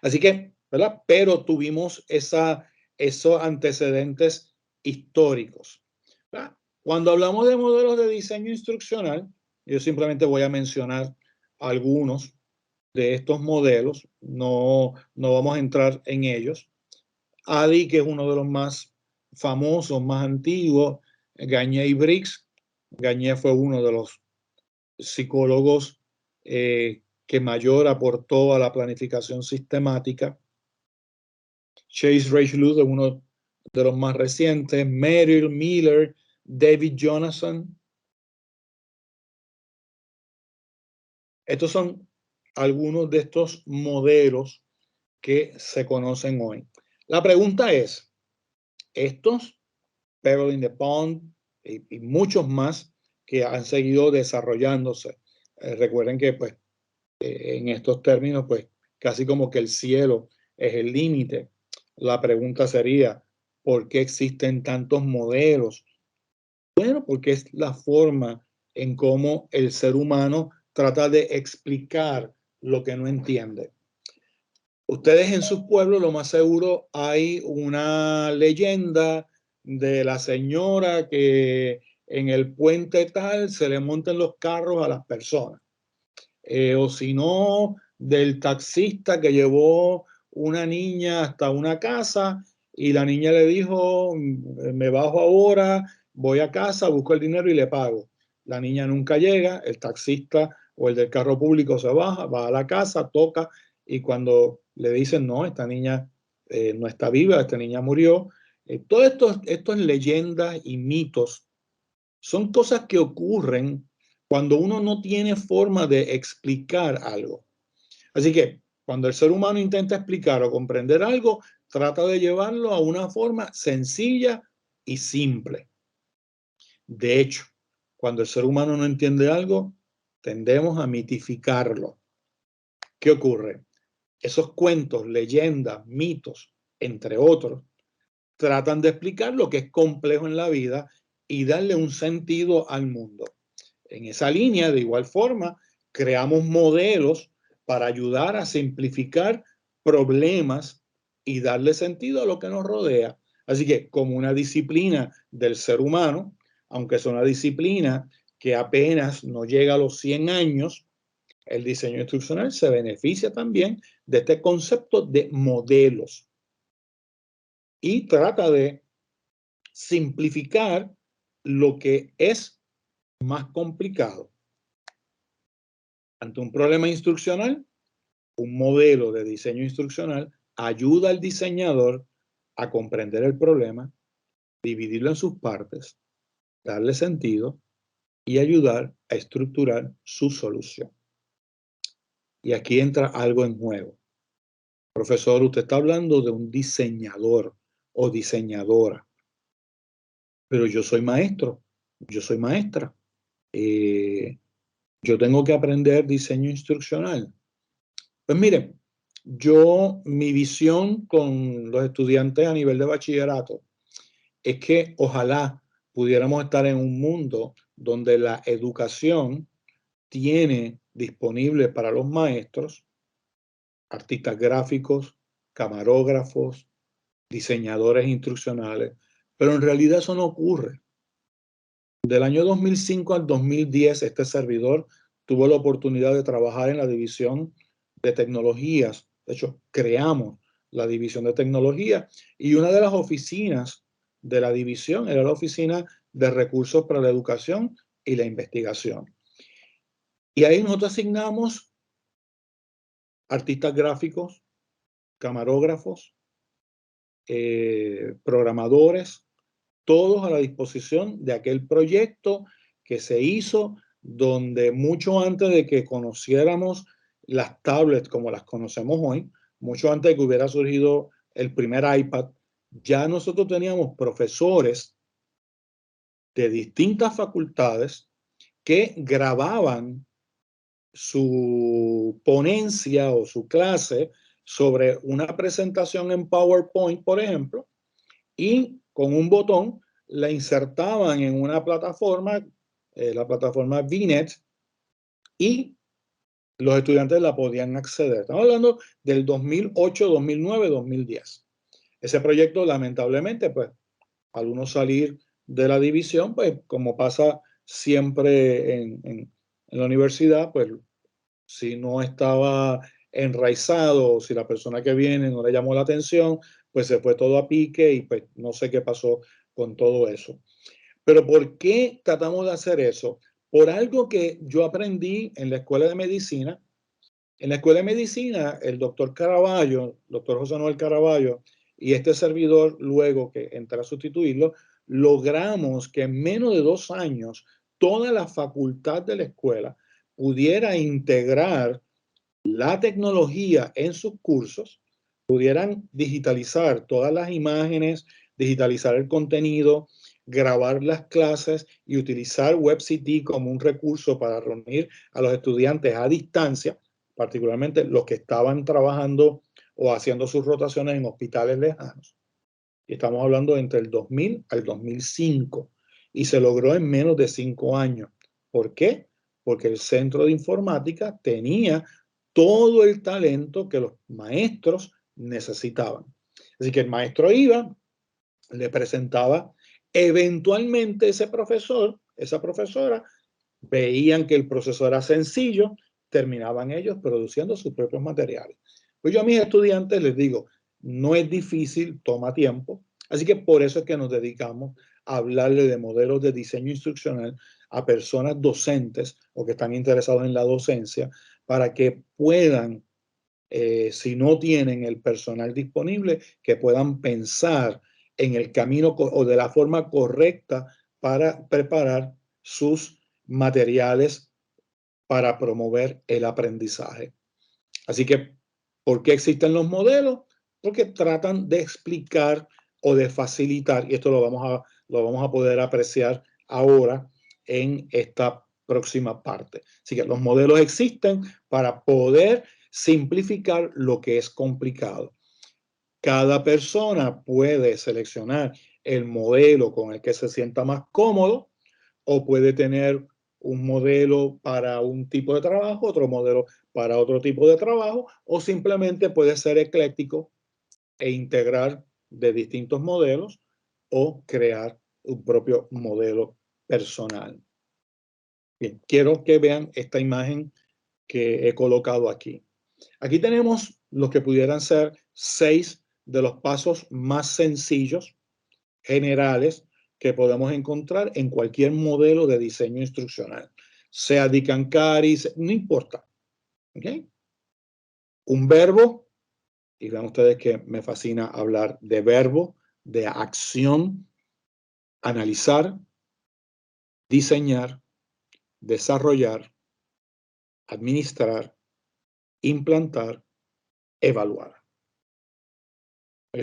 Así que, ¿verdad? Pero tuvimos esos antecedentes históricos, ¿verdad? Cuando hablamos de modelos de diseño instruccional, yo simplemente voy a mencionar algunos de estos modelos, no vamos a entrar en ellos. ADI, que es uno de los más famosos, más antiguos, Gagné y Briggs, Gagné fue uno de los psicólogos que mayor aportó a la planificación sistemática. Chase Reichlud es uno de los más recientes. Merrill, Miller, David Jonathan. Estos son algunos de estos modelos que se conocen hoy. La pregunta es, estos, Pebble in the Pond y muchos más que han seguido desarrollándose. Recuerden que pues, en estos términos, pues casi como que el cielo es el límite. La pregunta sería, ¿por qué existen tantos modelos? Bueno, porque es la forma en cómo el ser humano trata de explicar lo que no entiende. Ustedes en sus pueblos, lo más seguro, hay una leyenda de la señora que en el puente tal se le montan los carros a las personas. O si no, del taxista que llevó una niña hasta una casa y la niña le dijo, me bajo ahora, voy a casa, busco el dinero y le pago. La niña nunca llega, el taxista o el del carro público se baja, va a la casa, toca y cuando le dicen, no, esta niña no está viva, esta niña murió. Todo esto es leyendas y mitos. Son cosas que ocurren cuando uno no tiene forma de explicar algo. Así que cuando el ser humano intenta explicar o comprender algo, trata de llevarlo a una forma sencilla y simple. De hecho, cuando el ser humano no entiende algo, tendemos a mitificarlo. ¿Qué ocurre? Esos cuentos, leyendas, mitos, entre otros, tratan de explicar lo que es complejo en la vida y darle un sentido al mundo. En esa línea, de igual forma, creamos modelos para ayudar a simplificar problemas y darle sentido a lo que nos rodea. Así que como una disciplina del ser humano, aunque es una disciplina que apenas no llega a los 100 años, el diseño instruccional se beneficia también de este concepto de modelos y trata de simplificar lo que es más complicado. Ante un problema instruccional, un modelo de diseño instruccional ayuda al diseñador a comprender el problema, dividirlo en sus partes, darle sentido y ayudar a estructurar su solución. Y aquí entra algo en juego. Profesor, usted está hablando de un diseñador o diseñadora, pero yo soy maestro, yo soy maestra. Yo tengo que aprender diseño instruccional. Pues miren, mi visión con los estudiantes a nivel de bachillerato es que ojalá pudiéramos estar en un mundo donde la educación tiene disponible para los maestros, artistas gráficos, camarógrafos, diseñadores instruccionales, pero en realidad eso no ocurre. Del año 2005 al 2010, este servidor tuvo la oportunidad de trabajar en la división de tecnologías. De hecho, creamos la división de tecnología y una de las oficinas de la división era la oficina de recursos para la educación y la investigación. Y ahí nosotros asignamos artistas gráficos, camarógrafos, programadores, todos a la disposición de aquel proyecto que se hizo donde mucho antes de que conociéramos las tablets como las conocemos hoy, mucho antes de que hubiera surgido el primer iPad, ya nosotros teníamos profesores de distintas facultades que grababan su ponencia o su clase sobre una presentación en PowerPoint, por ejemplo, y con un botón la insertaban en una plataforma, la plataforma VNet, y los estudiantes la podían acceder. Estamos hablando del 2008, 2009, 2010. Ese proyecto, lamentablemente, pues, al uno salir de la división, pues, como pasa siempre en la universidad, pues, si no estaba enraizado, si la persona que viene no le llamó la atención, pues se fue todo a pique y pues no sé qué pasó con todo eso. Pero ¿por qué tratamos de hacer eso? Por algo que yo aprendí en la escuela de medicina. En la escuela de medicina, el doctor Caraballo, doctor José Noel Caraballo, y este servidor, luego que entré a sustituirlo, logramos que en menos de 2 años toda la facultad de la escuela pudiera integrar la tecnología en sus cursos, pudieran digitalizar todas las imágenes, digitalizar el contenido, grabar las clases y utilizar WebCT como un recurso para reunir a los estudiantes a distancia, particularmente los que estaban trabajando o haciendo sus rotaciones en hospitales lejanos. Y estamos hablando entre el 2000 al 2005 y se logró en menos de 5 años. ¿Por qué? Porque el Centro de Informática tenía todo el talento que los maestros necesitaban. Así que el maestro iba, le presentaba, eventualmente ese profesor, esa profesora, veían que el proceso era sencillo, terminaban ellos produciendo sus propios materiales. Pues yo a mis estudiantes les digo, no es difícil, toma tiempo, así que por eso es que nos dedicamos a hablarle de modelos de diseño instruccional a personas docentes o que están interesados en la docencia para que puedan, si no tienen el personal disponible, que puedan pensar en el camino o de la forma correcta para preparar sus materiales para promover el aprendizaje. Así que, ¿por qué existen los modelos? Porque tratan de explicar o de facilitar, y esto lo vamos a poder apreciar ahora en esta próxima parte. Así que los modelos existen para poder simplificar lo que es complicado. Cada persona puede seleccionar el modelo con el que se sienta más cómodo o puede tener un modelo para un tipo de trabajo, otro modelo para otro tipo de trabajo, o simplemente puede ser ecléctico e integrar de distintos modelos o crear un propio modelo personal. Bien, quiero que vean esta imagen que he colocado aquí. Aquí tenemos lo que pudieran ser 6 de los pasos más sencillos, generales, que podemos encontrar en cualquier modelo de diseño instruccional, sea Dikankari, no importa. ¿Okay? Un verbo, y vean ustedes que me fascina hablar de verbo, de acción, analizar, diseñar, desarrollar, administrar, implantar, evaluar.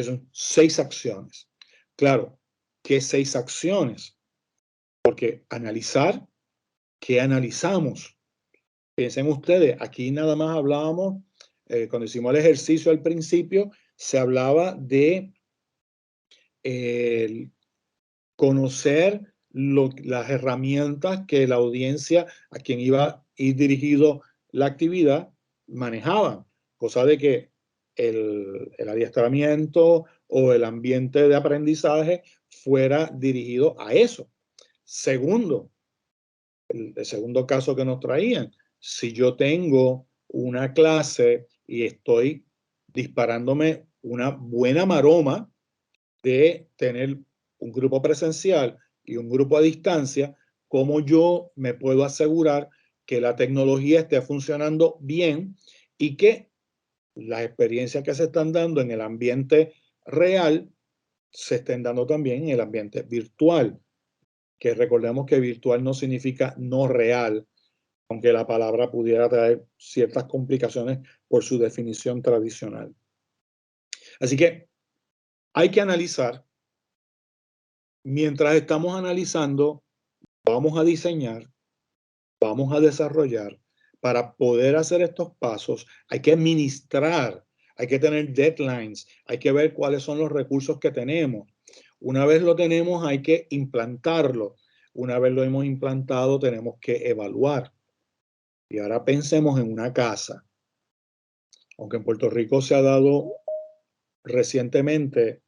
Son 6 acciones. Claro, ¿qué 6 acciones? Porque analizar, ¿qué analizamos? Piensen ustedes, aquí nada más hablábamos, cuando hicimos el ejercicio al principio, se hablaba de conocer las herramientas que la audiencia a quien iba a ir dirigido la actividad manejaba, cosa de que el adiestramiento o el ambiente de aprendizaje fuera dirigido a eso. Segundo, el segundo caso que nos traían, si yo tengo una clase y estoy disparándome una buena maroma de tener un grupo presencial y un grupo a distancia, ¿cómo yo me puedo asegurar que la tecnología esté funcionando bien y que las experiencias que se están dando en el ambiente real se estén dando también en el ambiente virtual? Que recordemos que virtual no significa no real, aunque la palabra pudiera traer ciertas complicaciones por su definición tradicional. Así que hay que analizar. Mientras estamos analizando, vamos a diseñar, vamos a desarrollar. Para poder hacer estos pasos, hay que administrar, hay que tener deadlines, hay que ver cuáles son los recursos que tenemos. Una vez lo tenemos, hay que implantarlo. Una vez lo hemos implantado, tenemos que evaluar. Y ahora pensemos en una casa. Aunque en Puerto Rico se ha dado recientemente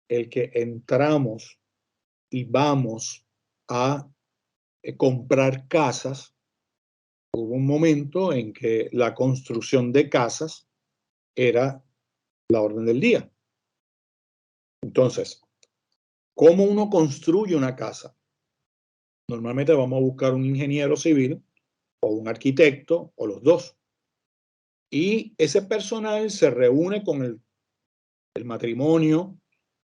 el que entramos y vamos a comprar casas, hubo un momento en que la construcción de casas era la orden del día. Entonces, ¿cómo uno construye una casa? Normalmente vamos a buscar un ingeniero civil o un arquitecto o los dos. Y ese personal se reúne con el matrimonio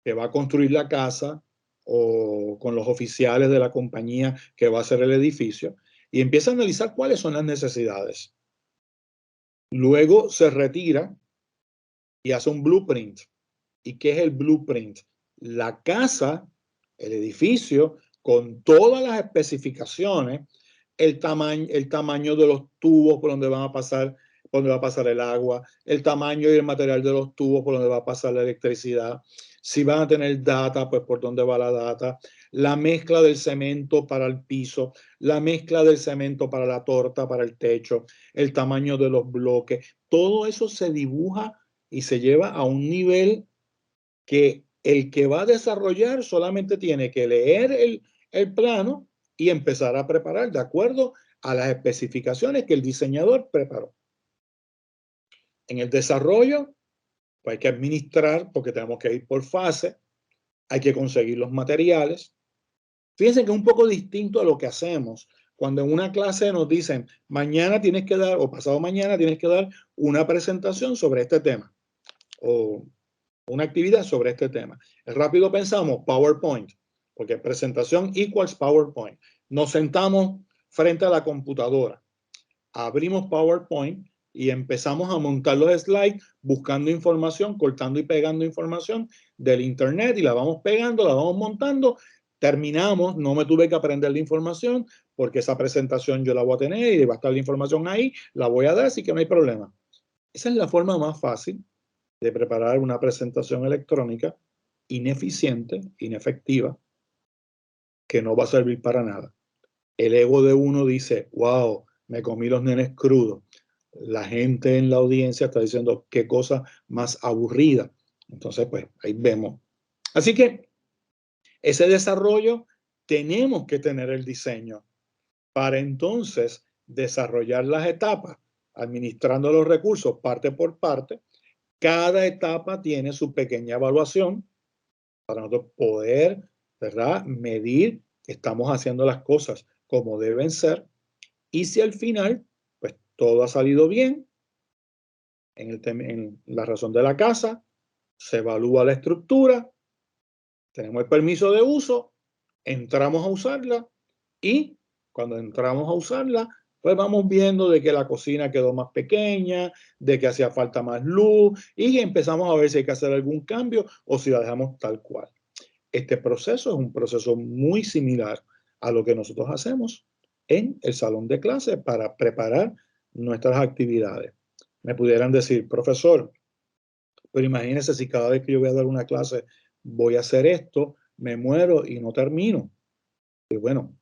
que va a construir la casa o con los oficiales de la compañía que va a hacer el edificio y empieza a analizar cuáles son las necesidades. Luego se retira y hace un blueprint. ¿Y qué es el blueprint? La casa, el edificio, con todas las especificaciones, el tamaño de los tubos por donde va a pasar el agua, el tamaño y el material de los tubos por donde va a pasar la electricidad, si van a tener data, pues por dónde va la data, la mezcla del cemento para el piso, la mezcla del cemento para la torta, para el techo, el tamaño de los bloques, todo eso se dibuja y se lleva a un nivel que el que va a desarrollar solamente tiene que leer el plano y empezar a preparar de acuerdo a las especificaciones que el diseñador preparó. En el desarrollo, pues hay que administrar porque tenemos que ir por fase, hay que conseguir los materiales. Fíjense que es un poco distinto a lo que hacemos cuando en una clase nos dicen mañana tienes que dar o pasado mañana tienes que dar una presentación sobre este tema o una actividad sobre este tema. Rápido pensamos PowerPoint, porque presentación equals PowerPoint. Nos sentamos frente a la computadora, abrimos PowerPoint y empezamos a montar los slides buscando información, cortando y pegando información del internet y la vamos pegando, la vamos montando. Terminamos, no me tuve que aprender la información porque esa presentación yo la voy a tener y va a estar la información ahí, la voy a dar, así que no hay problema. Esa es la forma más fácil de preparar una presentación electrónica ineficiente, inefectiva, que no va a servir para nada. El ego de uno dice, wow, me comí los nenes crudos. La gente en la audiencia está diciendo, qué cosa más aburrida. Entonces, pues, ahí vemos. Así que ese desarrollo tenemos que tener el diseño para entonces desarrollar las etapas, administrando los recursos parte por parte. Cada etapa tiene su pequeña evaluación para nosotros poder, ¿verdad?, medir que estamos haciendo las cosas como deben ser. Y si al final, pues todo ha salido bien, en la razón de la casa, se evalúa la estructura, tenemos el permiso de uso, entramos a usarla y cuando entramos a usarla, pues vamos viendo de que la cocina quedó más pequeña, de que hacía falta más luz y empezamos a ver si hay que hacer algún cambio o si la dejamos tal cual. Este proceso es un proceso muy similar a lo que nosotros hacemos en el salón de clase para preparar nuestras actividades. Me pudieran decir, profesor, pero imagínese si cada vez que yo voy a dar una clase voy a hacer esto, me muero y no termino. Y bueno,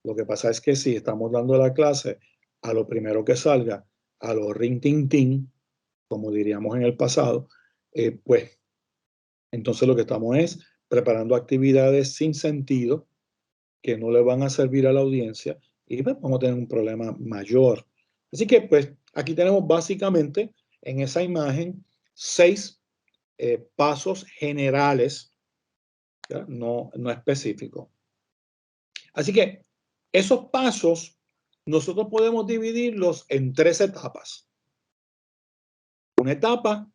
lo que pasa es que si estamos dando la clase a lo primero que salga, a lo rin tin tin, como diríamos en el pasado, pues entonces lo que estamos es preparando actividades sin sentido que no le van a servir a la audiencia y pues vamos a tener un problema mayor. Así que pues aquí tenemos básicamente en esa imagen 6 pasos generales, no específicos. Así que esos pasos nosotros podemos dividirlos en 3 etapas. Una etapa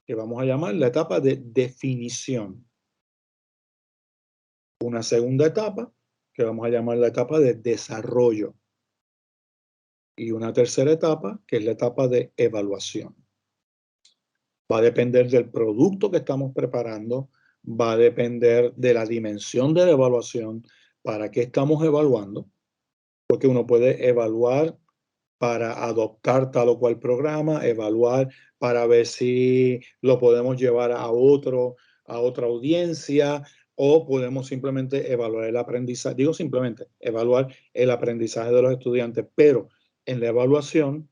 que vamos a llamar la etapa de definición. Una segunda etapa que vamos a llamar la etapa de desarrollo. Y una tercera etapa que es la etapa de evaluación. Va a depender del producto que estamos preparando, va a depender de la dimensión de la evaluación, para qué estamos evaluando, porque uno puede evaluar para adoptar tal o cual programa, evaluar para ver si lo podemos llevar a otra audiencia, o podemos simplemente evaluar el aprendizaje. Digo simplemente, evaluar el aprendizaje de los estudiantes, pero en la evaluación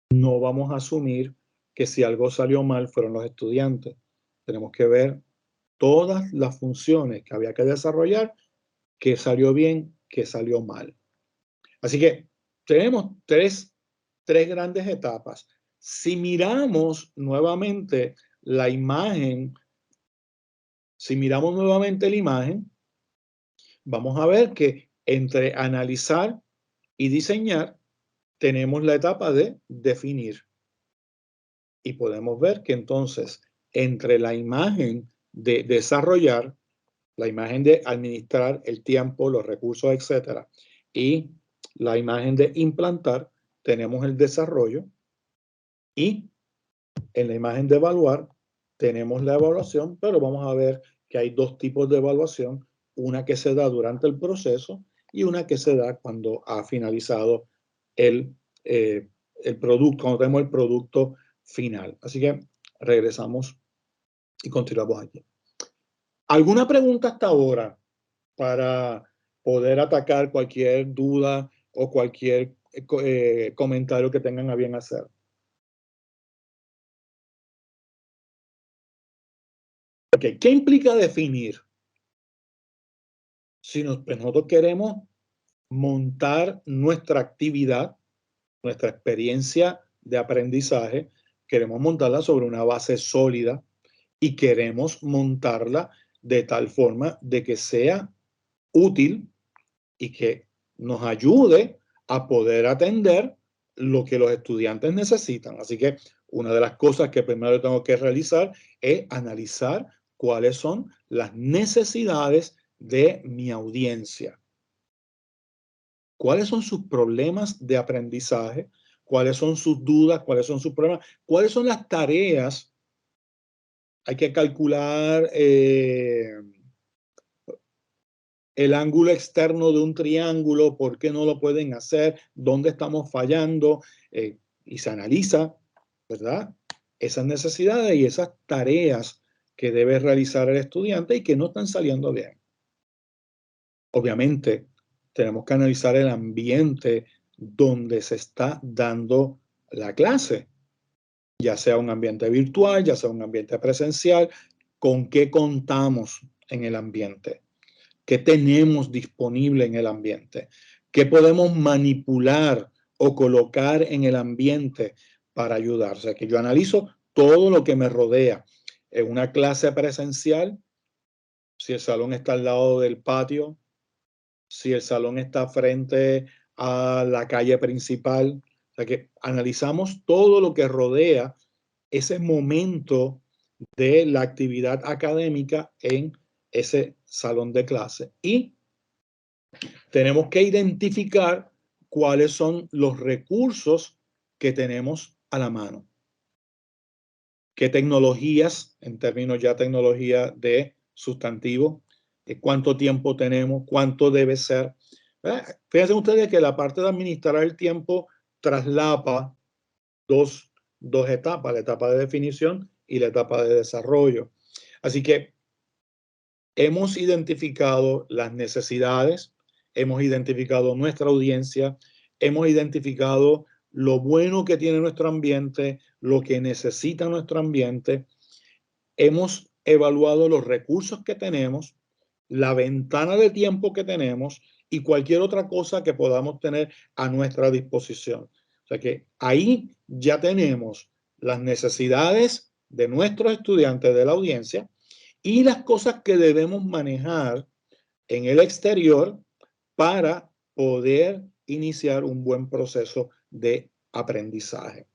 no vamos a asumir que si algo salió mal fueron los estudiantes. Tenemos que ver todas las funciones que había que desarrollar, qué salió bien, qué salió mal. Así que tenemos tres grandes etapas. Si miramos nuevamente la imagen, vamos a ver que entre analizar y diseñar, tenemos la etapa de definir. Y podemos ver que entonces, entre la imagen de desarrollar, la imagen de administrar el tiempo, los recursos, etcétera, y la imagen de implantar, tenemos el desarrollo, y en la imagen de evaluar tenemos la evaluación, pero vamos a ver que hay dos tipos de evaluación, una que se da durante el proceso y una que se da cuando ha finalizado el producto, cuando tenemos el producto final. Así que regresamos y continuamos aquí. ¿Alguna pregunta hasta ahora para poder atacar cualquier duda o cualquier comentario que tengan a bien hacer? Okay. ¿Qué implica definir? Si nosotros queremos montar nuestra actividad, nuestra experiencia de aprendizaje, queremos montarla sobre una base sólida y queremos montarla de tal forma de que sea útil y que nos ayude a poder atender lo que los estudiantes necesitan. Así que una de las cosas que primero tengo que realizar es analizar cuáles son las necesidades de mi audiencia. ¿Cuáles son sus problemas de aprendizaje? ¿Cuáles son sus dudas? ¿Cuáles son sus problemas? ¿Cuáles son las tareas? Hay que calcular el ángulo externo de un triángulo, por qué no lo pueden hacer, dónde estamos fallando, y se analiza, ¿verdad? Esas necesidades y esas tareas que debe realizar el estudiante y que no están saliendo bien. Obviamente, tenemos que analizar el ambiente donde se está dando la clase, ya sea un ambiente virtual, ya sea un ambiente presencial, con qué contamos en el ambiente, qué tenemos disponible en el ambiente, qué podemos manipular o colocar en el ambiente para ayudar. O sea, que yo analizo todo lo que me rodea. En una clase presencial, si el salón está al lado del patio, si el salón está frente a la calle principal. O sea que analizamos todo lo que rodea ese momento de la actividad académica en ese salón de clase. Y tenemos que identificar cuáles son los recursos que tenemos a la mano. ¿Qué tecnologías, en términos ya tecnología de sustantivo, cuánto tiempo tenemos, cuánto debe ser? Fíjense ustedes que la parte de administrar el tiempo traslapa dos etapas, la etapa de definición y la etapa de desarrollo. Así que hemos identificado las necesidades, hemos identificado nuestra audiencia, hemos identificado lo bueno que tiene nuestro ambiente, lo que necesita nuestro ambiente, hemos evaluado los recursos que tenemos, la ventana de tiempo que tenemos y cualquier otra cosa que podamos tener a nuestra disposición. O sea que ahí ya tenemos las necesidades de nuestros estudiantes, de la audiencia, y las cosas que debemos manejar en el exterior para poder iniciar un buen proceso de aprendizaje.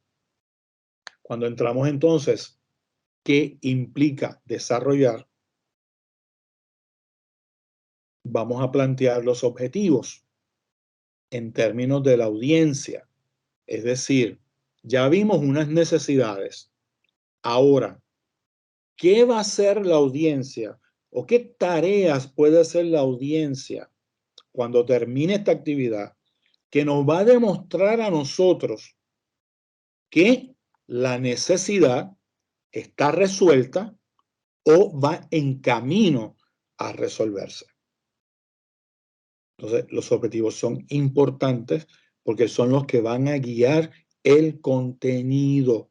Cuando entramos entonces, ¿qué implica desarrollar? Vamos a plantear los objetivos en términos de la audiencia. Es decir, ya vimos unas necesidades. Ahora, ¿qué va a hacer la audiencia o qué tareas puede hacer la audiencia cuando termine esta actividad que nos va a demostrar a nosotros que la necesidad está resuelta o va en camino a resolverse? Entonces, los objetivos son importantes porque son los que van a guiar el contenido.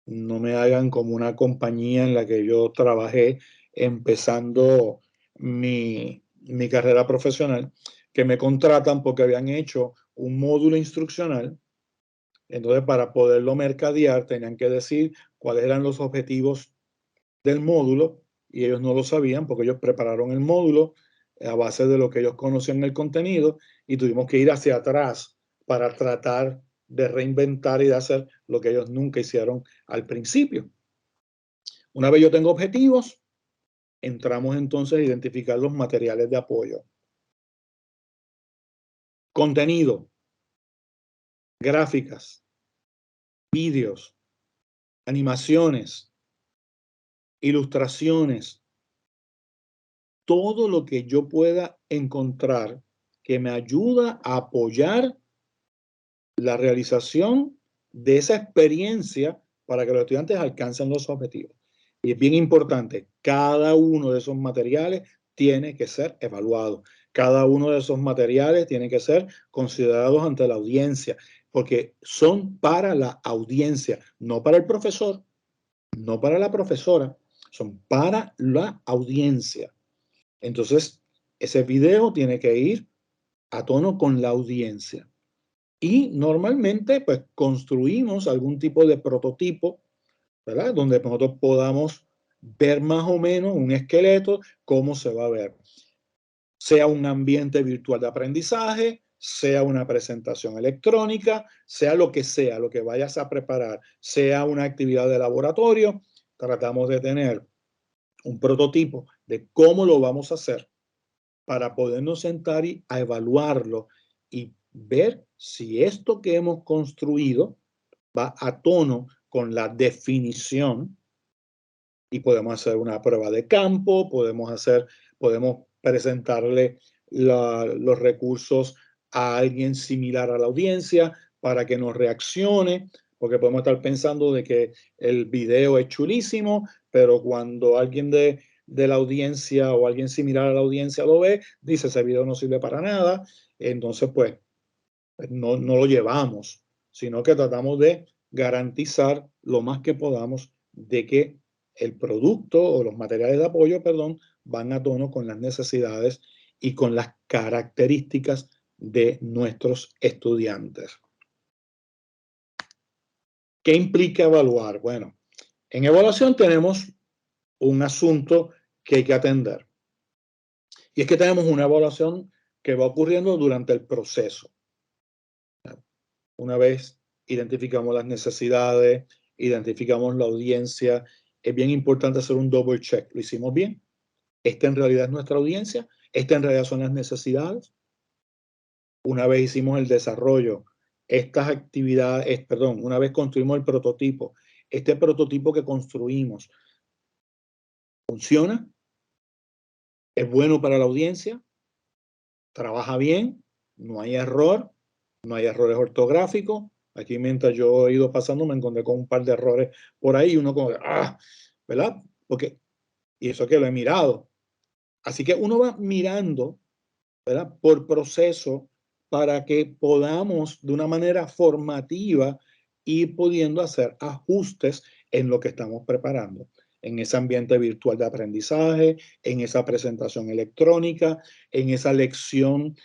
No me hagan como una compañía en la que yo trabajé empezando mi carrera profesional, que me contratan porque habían hecho un módulo instruccional. Entonces, para poderlo mercadear, tenían que decir cuáles eran los objetivos del módulo y ellos no lo sabían porque ellos prepararon el módulo, a base de lo que ellos conocían en el contenido y tuvimos que ir hacia atrás para tratar de reinventar y de hacer lo que ellos nunca hicieron al principio. Una vez yo tengo objetivos, entramos entonces a identificar los materiales de apoyo. Contenido, gráficas, vídeos, animaciones, ilustraciones, todo lo que yo pueda encontrar que me ayuda a apoyar la realización de esa experiencia para que los estudiantes alcancen los objetivos. Y es bien importante, cada uno de esos materiales tiene que ser evaluado. Cada uno de esos materiales tiene que ser considerados ante la audiencia, porque son para la audiencia, no para el profesor, no para la profesora, son para la audiencia. Entonces, ese video tiene que ir a tono con la audiencia. Y normalmente, pues, construimos algún tipo de prototipo, ¿verdad? Donde nosotros podamos ver más o menos un esqueleto, cómo se va a ver. Sea un ambiente virtual de aprendizaje, sea una presentación electrónica, sea lo que vayas a preparar, sea una actividad de laboratorio, tratamos de tener un prototipo de cómo lo vamos a hacer para podernos sentar y a evaluarlo y ver si esto que hemos construido va a tono con la definición, y podemos hacer una prueba de campo, podemos presentarle los recursos a alguien similar a la audiencia para que nos reaccione, porque podemos estar pensando de que el video es chulísimo, pero cuando alguien de la audiencia o alguien similar a la audiencia lo ve, dice ese video no sirve para nada, entonces pues no lo llevamos, sino que tratamos de garantizar lo más que podamos de que el producto o los materiales de apoyo, perdón, van a tono con las necesidades y con las características de nuestros estudiantes. ¿Qué implica evaluar? Bueno, en evaluación tenemos un asunto que hay que atender. Y es que tenemos una evaluación que va ocurriendo durante el proceso. Una vez identificamos las necesidades, identificamos la audiencia, es bien importante hacer un double check. ¿Lo hicimos bien? ¿Esta en realidad es nuestra audiencia? ¿Esta en realidad son las necesidades? Una vez hicimos el desarrollo, estas actividades, una vez construimos el prototipo, este prototipo que construimos, ¿funciona? ¿Es bueno para la audiencia? ¿Trabaja bien? ¿No hay error? ¿No hay errores ortográficos? Aquí mientras yo he ido pasando me encontré con un par de errores por ahí, uno como, ¿verdad? Porque, y eso que lo he mirado. Así que uno va mirando, ¿verdad? Por proceso para que podamos de una manera formativa ir pudiendo hacer ajustes en lo que estamos preparando, en ese ambiente virtual de aprendizaje, en esa presentación electrónica, en esa lección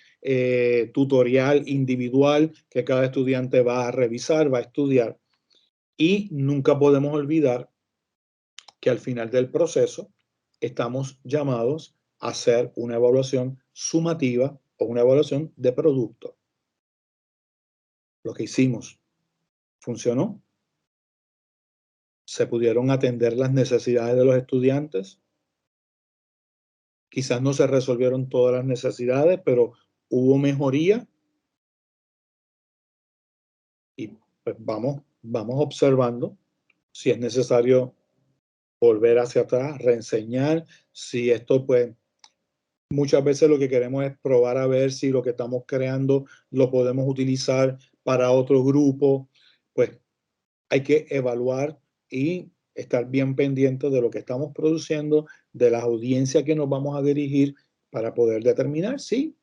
tutorial individual que cada estudiante va a revisar, va a estudiar. Y nunca podemos olvidar que al final del proceso estamos llamados a hacer una evaluación sumativa o una evaluación de producto. Lo que hicimos, ¿funcionó? ¿Se pudieron atender las necesidades de los estudiantes? Quizás no se resolvieron todas las necesidades, pero hubo mejoría. Y pues vamos observando si es necesario volver hacia atrás, reenseñar, si esto pues muchas veces lo que queremos es probar a ver si lo que estamos creando lo podemos utilizar para otro grupo, pues hay que evaluar y estar bien pendientes de lo que estamos produciendo, de la audiencia que nos vamos a dirigir para poder determinar si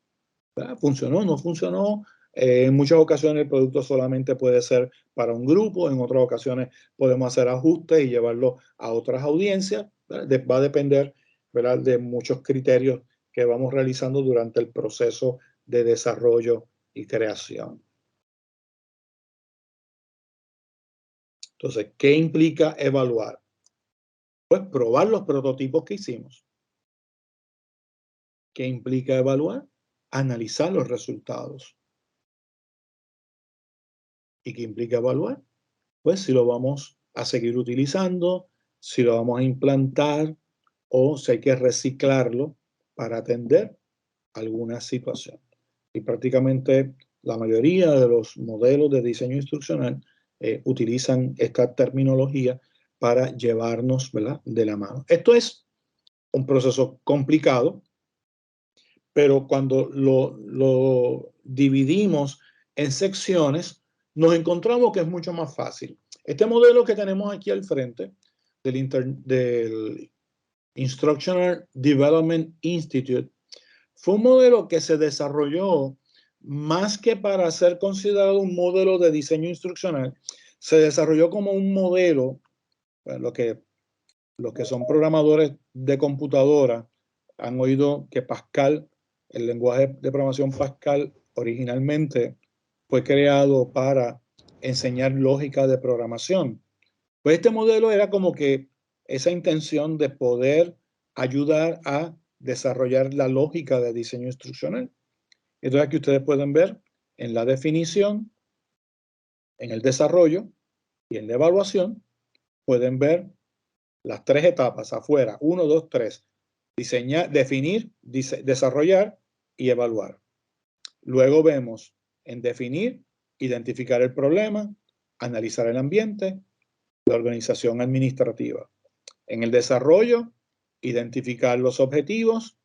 funcionó, no funcionó. En muchas ocasiones el producto solamente puede ser para un grupo, en otras ocasiones podemos hacer ajustes y llevarlo a otras audiencias. Va a depender, ¿verdad?, de muchos criterios que vamos realizando durante el proceso de desarrollo y creación. Entonces, ¿qué implica evaluar? Pues probar los prototipos que hicimos. ¿Qué implica evaluar? Analizar los resultados. ¿Y qué implica evaluar? Pues si lo vamos a seguir utilizando, si lo vamos a implantar o si hay que reciclarlo para atender alguna situación. Y prácticamente la mayoría de los modelos de diseño instruccional utilizan esta terminología para llevarnos, ¿verdad?, de la mano. Esto es un proceso complicado, pero cuando lo dividimos en secciones, nos encontramos que es mucho más fácil. Este modelo que tenemos aquí al frente del Instructional Development Institute fue un modelo que se desarrolló más que para ser considerado un modelo de diseño instruccional, se desarrolló como un modelo, pues, los que son programadores de computadora han oído que Pascal, el lenguaje de programación Pascal, originalmente fue creado para enseñar lógica de programación. Pues este modelo era como que esa intención de poder ayudar a desarrollar la lógica de diseño instruccional. Entonces aquí ustedes pueden ver en la definición, en el desarrollo y en la evaluación, pueden ver las tres etapas afuera, 1, 2, 3, diseñar, definir, desarrollar y evaluar. Luego vemos en definir, identificar el problema, analizar el ambiente, la organización administrativa. En el desarrollo, identificar los objetivos,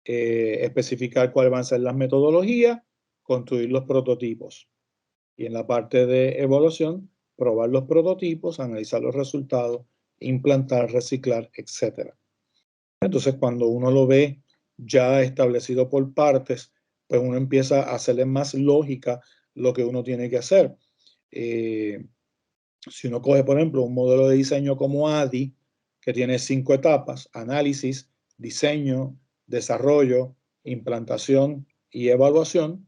especificar cuáles van a ser las metodologías, construir los prototipos. Y en la parte de evaluación, probar los prototipos, analizar los resultados, implantar, reciclar, etc. Entonces, cuando uno lo ve ya establecido por partes, pues uno empieza a hacerle más lógica lo que uno tiene que hacer. Si uno coge, por ejemplo, un modelo de diseño como ADDIE, que tiene 5 etapas: análisis, diseño, desarrollo, implantación y evaluación.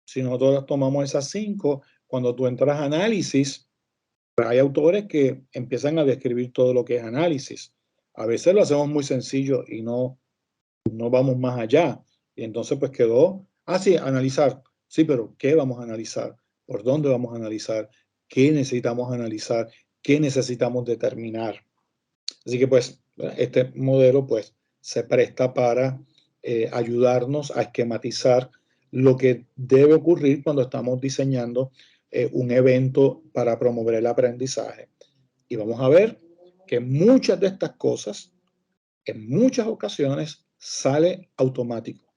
Si nosotros tomamos esas 5, cuando tú entras a análisis, pues hay autores que empiezan a describir todo lo que es análisis. A veces lo hacemos muy sencillo y no vamos más allá. Y entonces pues quedó, sí, analizar. Sí, pero ¿qué vamos a analizar? ¿Por dónde vamos a analizar? ¿Qué necesitamos analizar? ¿Qué necesitamos determinar? Así que pues este modelo pues se presta para ayudarnos a esquematizar lo que debe ocurrir cuando estamos diseñando un evento para promover el aprendizaje. Y vamos a ver que muchas de estas cosas, en muchas ocasiones, sale automático.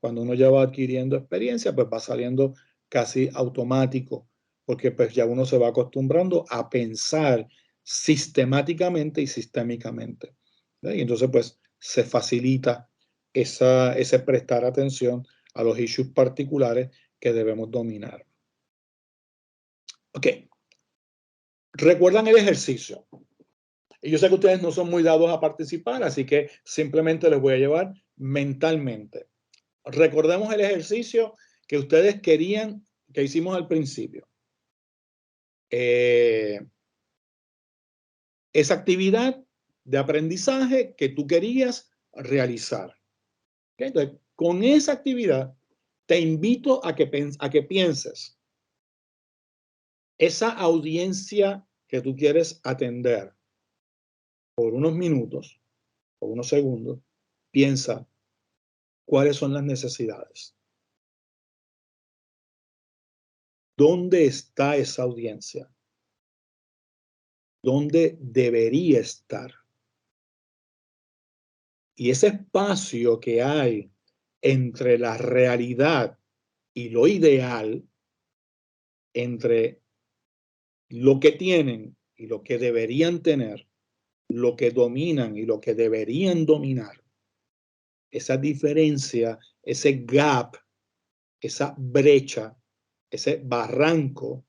Cuando uno ya va adquiriendo experiencia, pues va saliendo casi automático, porque pues ya uno se va acostumbrando a pensar sistemáticamente y sistémicamente. Y entonces pues se facilita ese prestar atención a los issues particulares que debemos dominar. Ok. ¿Recuerdan el ejercicio? Y yo sé que ustedes no son muy dados a participar, así que simplemente les voy a llevar mentalmente. Recordemos el ejercicio que ustedes querían, que hicimos al principio. Esa actividad de aprendizaje que tú querías realizar. ¿Okay? Entonces, con esa actividad, te invito a que pienses esa audiencia que tú quieres atender por unos minutos o unos segundos. Piensa cuáles son las necesidades. ¿Dónde está esa audiencia? ¿Dónde debería estar? Y ese espacio que hay entre la realidad y lo ideal, entre lo que tienen y lo que deberían tener, lo que dominan y lo que deberían dominar, esa diferencia, ese gap, esa brecha, ese barranco,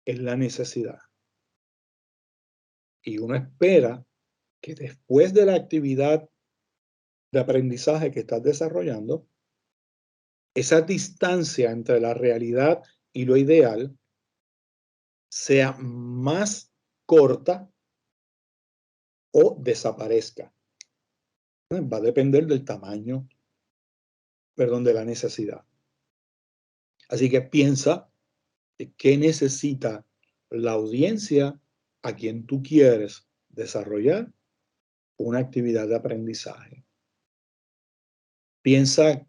es la necesidad. Y uno espera que después de la actividad de aprendizaje que estás desarrollando, esa distancia entre la realidad y lo ideal sea más corta o desaparezca. Va a depender del tamaño, perdón, de la necesidad. Así que piensa de qué necesita la audiencia a quien tú quieres desarrollar una actividad de aprendizaje. Piensa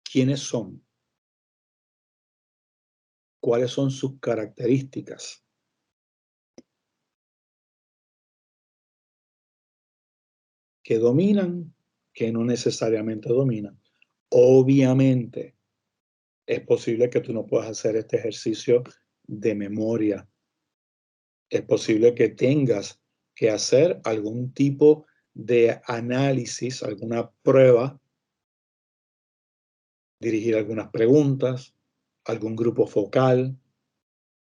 quiénes son, cuáles son sus características. ¿Qué dominan? ¿Qué no necesariamente dominan? Obviamente, es posible que tú no puedas hacer este ejercicio de memoria. Es posible que tengas que hacer algún tipo de análisis, alguna prueba, dirigir algunas preguntas, algún grupo focal,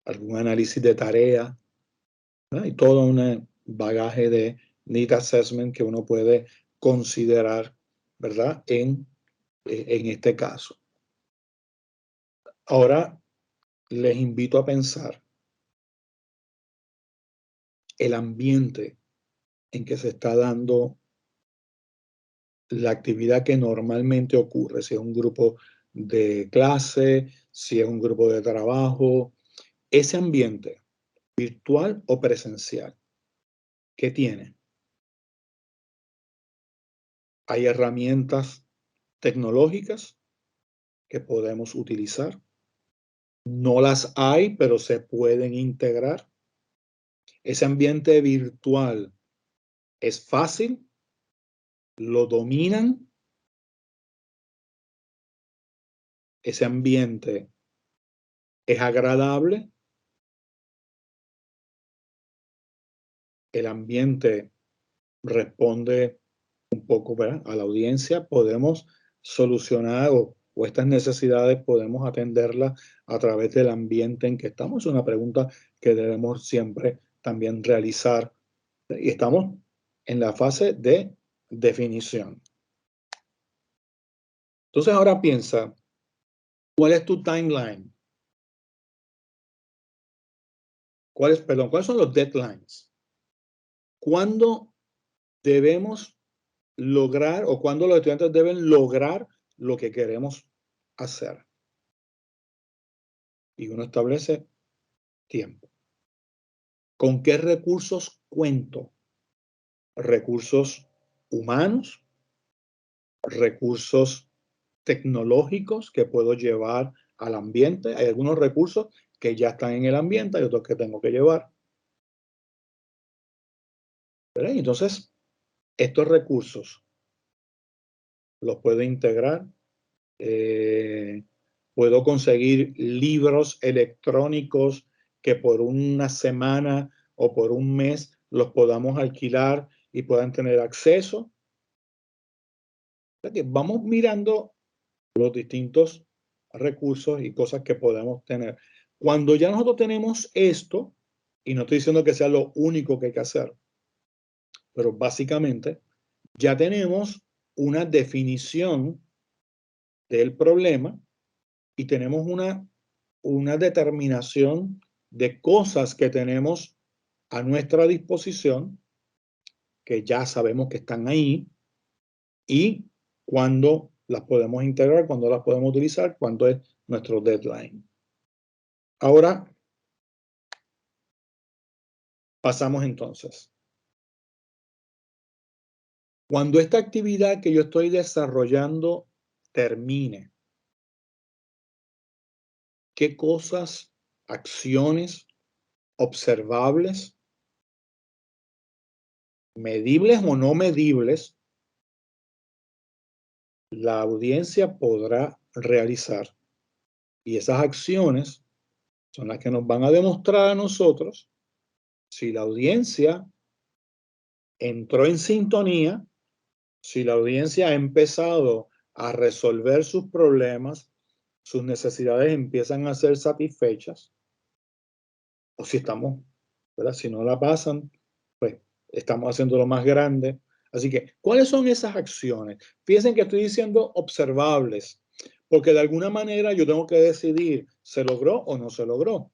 algún análisis de tarea, ¿no? Y todo un bagaje de need assessment que uno puede considerar, ¿verdad? En este caso. Ahora les invito a pensar el ambiente en que se está dando la actividad que normalmente ocurre, si es un grupo de clase, si es un grupo de trabajo, ese ambiente virtual o presencial, ¿qué tiene? Hay herramientas tecnológicas que podemos utilizar. No las hay, pero se pueden integrar. Ese ambiente virtual es fácil, lo dominan. Ese ambiente es agradable. El ambiente responde un poco, ¿verdad?, a la audiencia. Podemos solucionar o estas necesidades podemos atenderlas a través del ambiente en que estamos. Es una pregunta que debemos siempre también realizar. Y estamos en la fase de definición. Entonces ahora piensa, ¿cuál es tu timeline? ¿Cuáles son los deadlines? ¿Cuándo debemos lograr o cuándo los estudiantes deben lograr lo que queremos hacer? Y uno establece tiempo. ¿Con qué recursos cuento? Recursos humanos, recursos tecnológicos que puedo llevar al ambiente. Hay algunos recursos que ya están en el ambiente, hay otros que tengo que llevar. ¿Verdad? Entonces, estos recursos los puedo integrar. Puedo conseguir libros electrónicos que por una semana o por un mes los podamos alquilar y puedan tener acceso. O sea que vamos mirando los distintos recursos y cosas que podemos tener. Cuando ya nosotros tenemos esto, y no estoy diciendo que sea lo único que hay que hacer, pero básicamente ya tenemos una definición del problema y tenemos una determinación de cosas que tenemos a nuestra disposición, que ya sabemos que están ahí, y cuándo las podemos integrar, cuándo las podemos utilizar, cuándo es nuestro deadline. Ahora, pasamos entonces. Cuando esta actividad que yo estoy desarrollando termine, ¿qué cosas, acciones observables, medibles o no medibles, la audiencia podrá realizar? Y esas acciones son las que nos van a demostrar a nosotros si la audiencia entró en sintonía, si la audiencia ha empezado a resolver sus problemas, sus necesidades empiezan a ser satisfechas, o si estamos, ¿verdad?, si no la pasan, pues estamos haciendo lo más grande. Así que, ¿cuáles son esas acciones? Fíjense que estoy diciendo observables, porque de alguna manera yo tengo que decidir, ¿se logró o no se logró?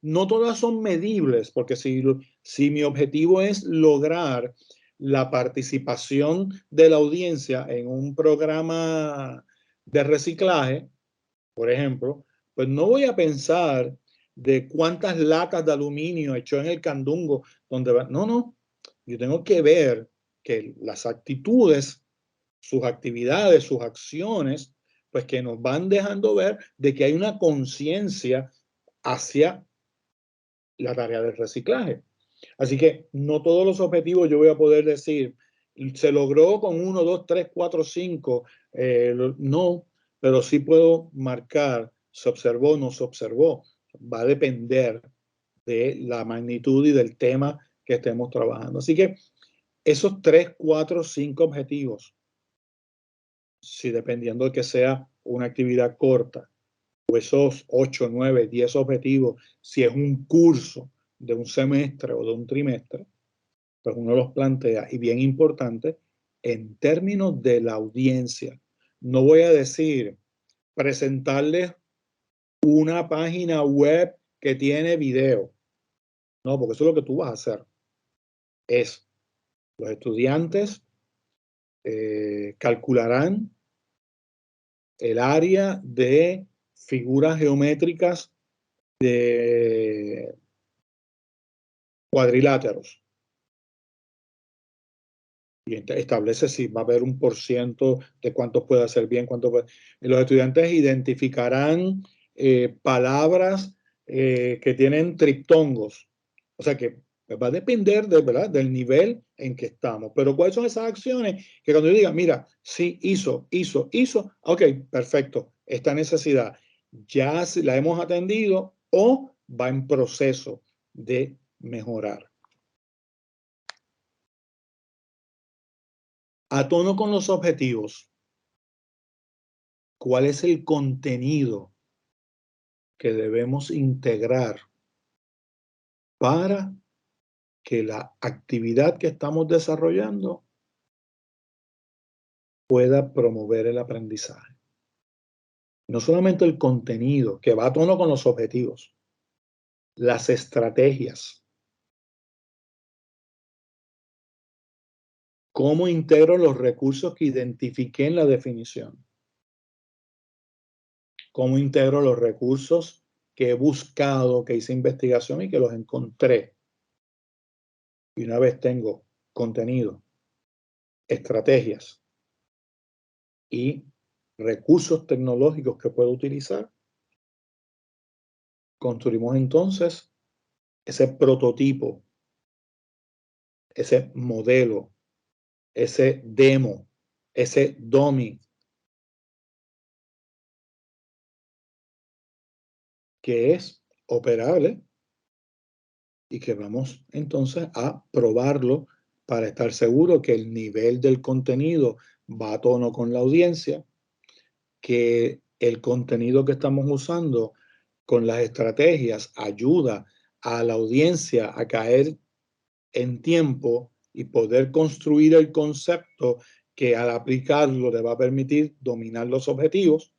No todas son medibles, porque si mi objetivo es lograr la participación de la audiencia en un programa de reciclaje, por ejemplo, pues no voy a pensar de cuántas latas de aluminio echó en el candungo, donde va. No, yo tengo que ver que las actitudes, sus actividades, sus acciones, pues que nos van dejando ver de que hay una conciencia hacia la tarea del reciclaje. Así que no todos los objetivos yo voy a poder decir, se logró con 1, 2, 3, 4, 5, no, pero sí puedo marcar, se observó, no se observó. Va a depender de la magnitud y del tema que estemos trabajando. Así que esos 3, 4, 5 objetivos, si dependiendo de que sea una actividad corta, o esos 8, 9, 10 objetivos, si es un curso de un semestre o de un trimestre, pues uno los plantea, y bien importante, en términos de la audiencia. No voy a decir presentarles una página web que tiene video. No, porque eso es lo que tú vas a hacer. Es los estudiantes calcularán el área de figuras geométricas de cuadriláteros. Y establece si va a haber un % de cuántos puede hacer bien, cuánto puede. Los estudiantes identificarán palabras que tienen triptongos. O sea que va a depender de, ¿verdad?, del nivel en que estamos. Pero ¿cuáles son esas acciones que cuando yo diga, mira, sí, hizo, ok, perfecto, esta necesidad ya la hemos atendido o va en proceso de mejorar? A tono con los objetivos, ¿cuál es el contenido que debemos integrar para que la actividad que estamos desarrollando pueda promover el aprendizaje? No solamente el contenido, que va a tono con los objetivos, las estrategias. ¿Cómo integro los recursos que identifiqué en la definición? ¿Cómo integro los recursos que he buscado, que hice investigación y que los encontré? Y una vez tengo contenido, estrategias y recursos tecnológicos que puedo utilizar, construimos entonces ese prototipo, ese modelo, ese demo, ese dummy, que es operable y que vamos entonces a probarlo para estar seguro que el nivel del contenido va a tono con la audiencia, que el contenido que estamos usando con las estrategias ayuda a la audiencia a caer en tiempo y poder construir el concepto que al aplicarlo le va a permitir dominar los objetivos,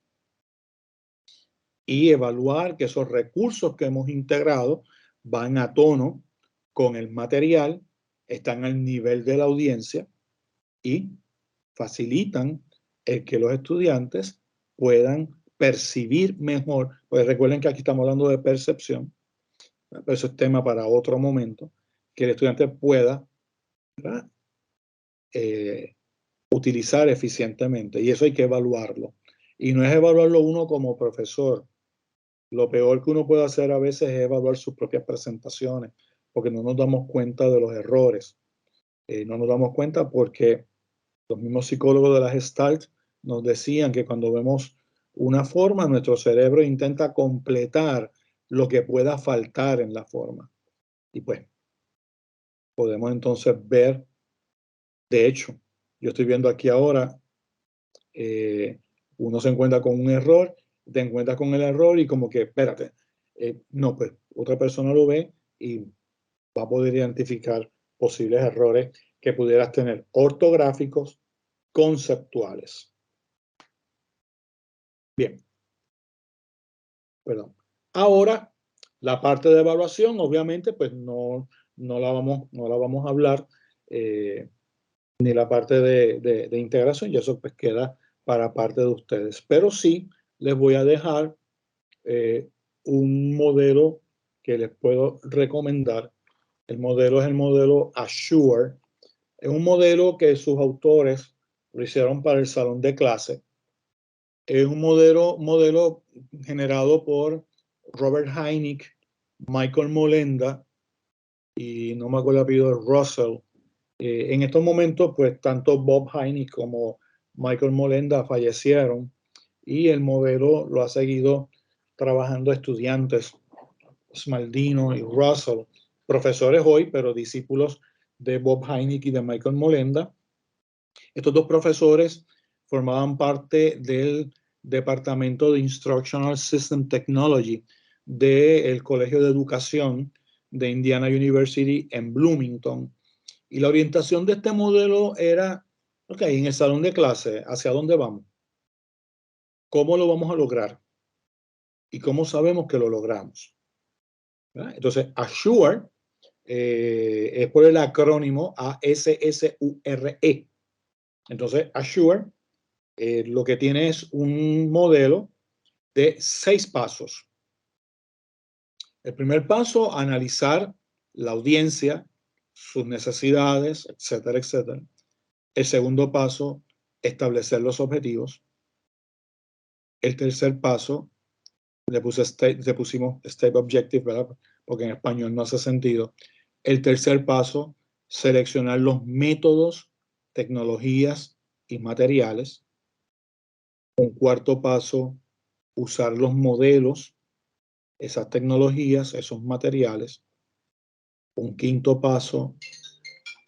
y evaluar que esos recursos que hemos integrado van a tono con el material, están al nivel de la audiencia y facilitan el que los estudiantes puedan percibir mejor. Pues recuerden que aquí estamos hablando de percepción, pero eso es tema para otro momento, que el estudiante pueda, ¿verdad?, utilizar eficientemente, y eso hay que evaluarlo. Y no es evaluarlo uno como profesor. Lo peor que uno puede hacer a veces es evaluar sus propias presentaciones, porque no nos damos cuenta de los errores. No nos damos cuenta porque los mismos psicólogos de la Gestalt nos decían que cuando vemos una forma, nuestro cerebro intenta completar lo que pueda faltar en la forma. Y pues podemos entonces ver, de hecho, yo estoy viendo aquí ahora, uno se encuentra con un error, te encuentras con el error y como que, espérate, no, pues otra persona lo ve y va a poder identificar posibles errores que pudieras tener ortográficos, conceptuales. Bien. Perdón. Ahora, la parte de evaluación, obviamente, pues no la vamos a hablar ni la parte de integración, y eso pues queda para parte de ustedes. Pero sí les voy a dejar un modelo que les puedo recomendar. El modelo es el modelo Assure. Es un modelo que sus autores lo hicieron para el salón de clase. Es un modelo generado por Robert Hynek, Michael Molenda y no me acuerdo el apellido, Russell. En estos momentos, pues tanto Bob Hynek como Michael Molenda fallecieron y el modelo lo ha seguido trabajando estudiantes, Smaldino y Russell, profesores hoy, pero discípulos de Bob Hynek y de Michael Molenda. Estos dos profesores formaban parte del Departamento de Instructional System Technology del Colegio de Educación de Indiana University en Bloomington. Y la orientación de este modelo era, ok, en el salón de clase, ¿hacia dónde vamos? ¿Cómo lo vamos a lograr? ¿Y cómo sabemos que lo logramos? ¿Verdad? Entonces, Assure es por el acrónimo ASSURE. Entonces, Assure lo que tiene es un modelo de 6 pasos. El primer paso, analizar la audiencia, sus necesidades, etcétera, etcétera. El segundo paso, establecer los objetivos. El tercer paso, le pusimos state objective, ¿verdad? Porque en español no hace sentido. El tercer paso, seleccionar los métodos, tecnologías y materiales. Un cuarto paso, usar los modelos, esas tecnologías, esos materiales. Un quinto paso,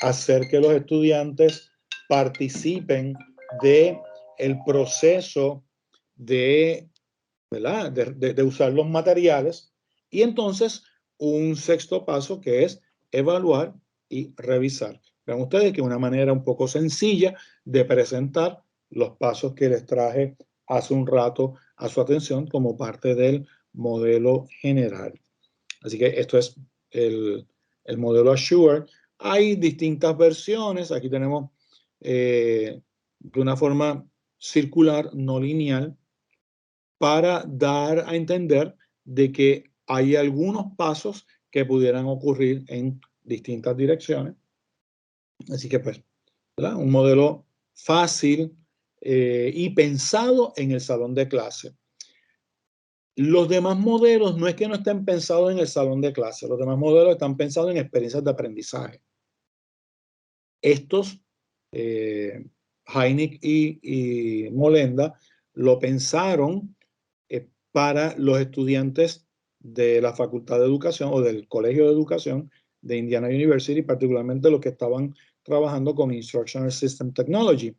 hacer que los estudiantes participen de el proceso de, ¿verdad? de usar los materiales. Y entonces un sexto paso que es evaluar y revisar. Vean ustedes que es una manera un poco sencilla de presentar los pasos que les traje hace un rato a su atención como parte del modelo general. Así que esto es el modelo Assure. Hay distintas versiones. Aquí tenemos de una forma circular, no lineal, para dar a entender de que hay algunos pasos que pudieran ocurrir en distintas direcciones. Así que pues, ¿verdad? Un modelo fácil y pensado en el salón de clase. Los demás modelos no es que no estén pensados en el salón de clase, los demás modelos están pensados en experiencias de aprendizaje. Estos, Hynek y Molenda, lo pensaron para los estudiantes de la Facultad de Educación o del Colegio de Educación de Indiana University, particularmente los que estaban trabajando con Instructional System Technology.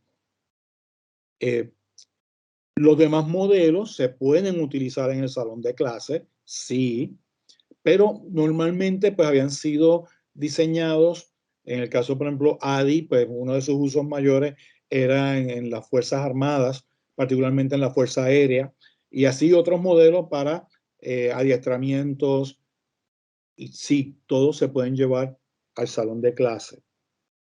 Los demás modelos se pueden utilizar en el salón de clase, sí, pero normalmente pues habían sido diseñados, en el caso por ejemplo ADI, pues uno de sus usos mayores era en las Fuerzas Armadas, particularmente en la Fuerza Aérea, y así otros modelos para adiestramientos, y sí, todos se pueden llevar al salón de clase.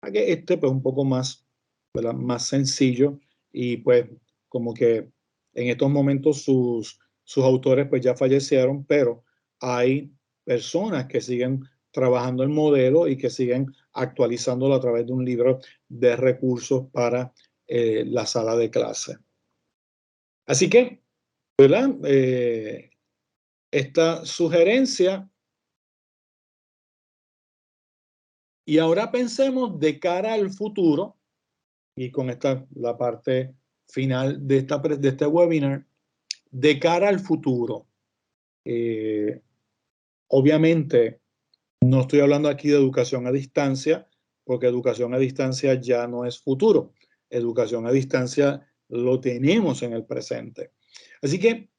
Aquí este pues un poco más, ¿verdad? Más sencillo y pues como que en estos momentos sus autores pues ya fallecieron, pero hay personas que siguen trabajando el modelo y que siguen actualizándolo a través de un libro de recursos para la sala de clase. Así que, ¿verdad? Esta sugerencia. Y ahora pensemos de cara al futuro, y con esta la parte final de este webinar, de cara al futuro. Obviamente, no estoy hablando aquí de educación a distancia, porque educación a distancia ya no es futuro. Educación a distancia lo tenemos en el presente. Así que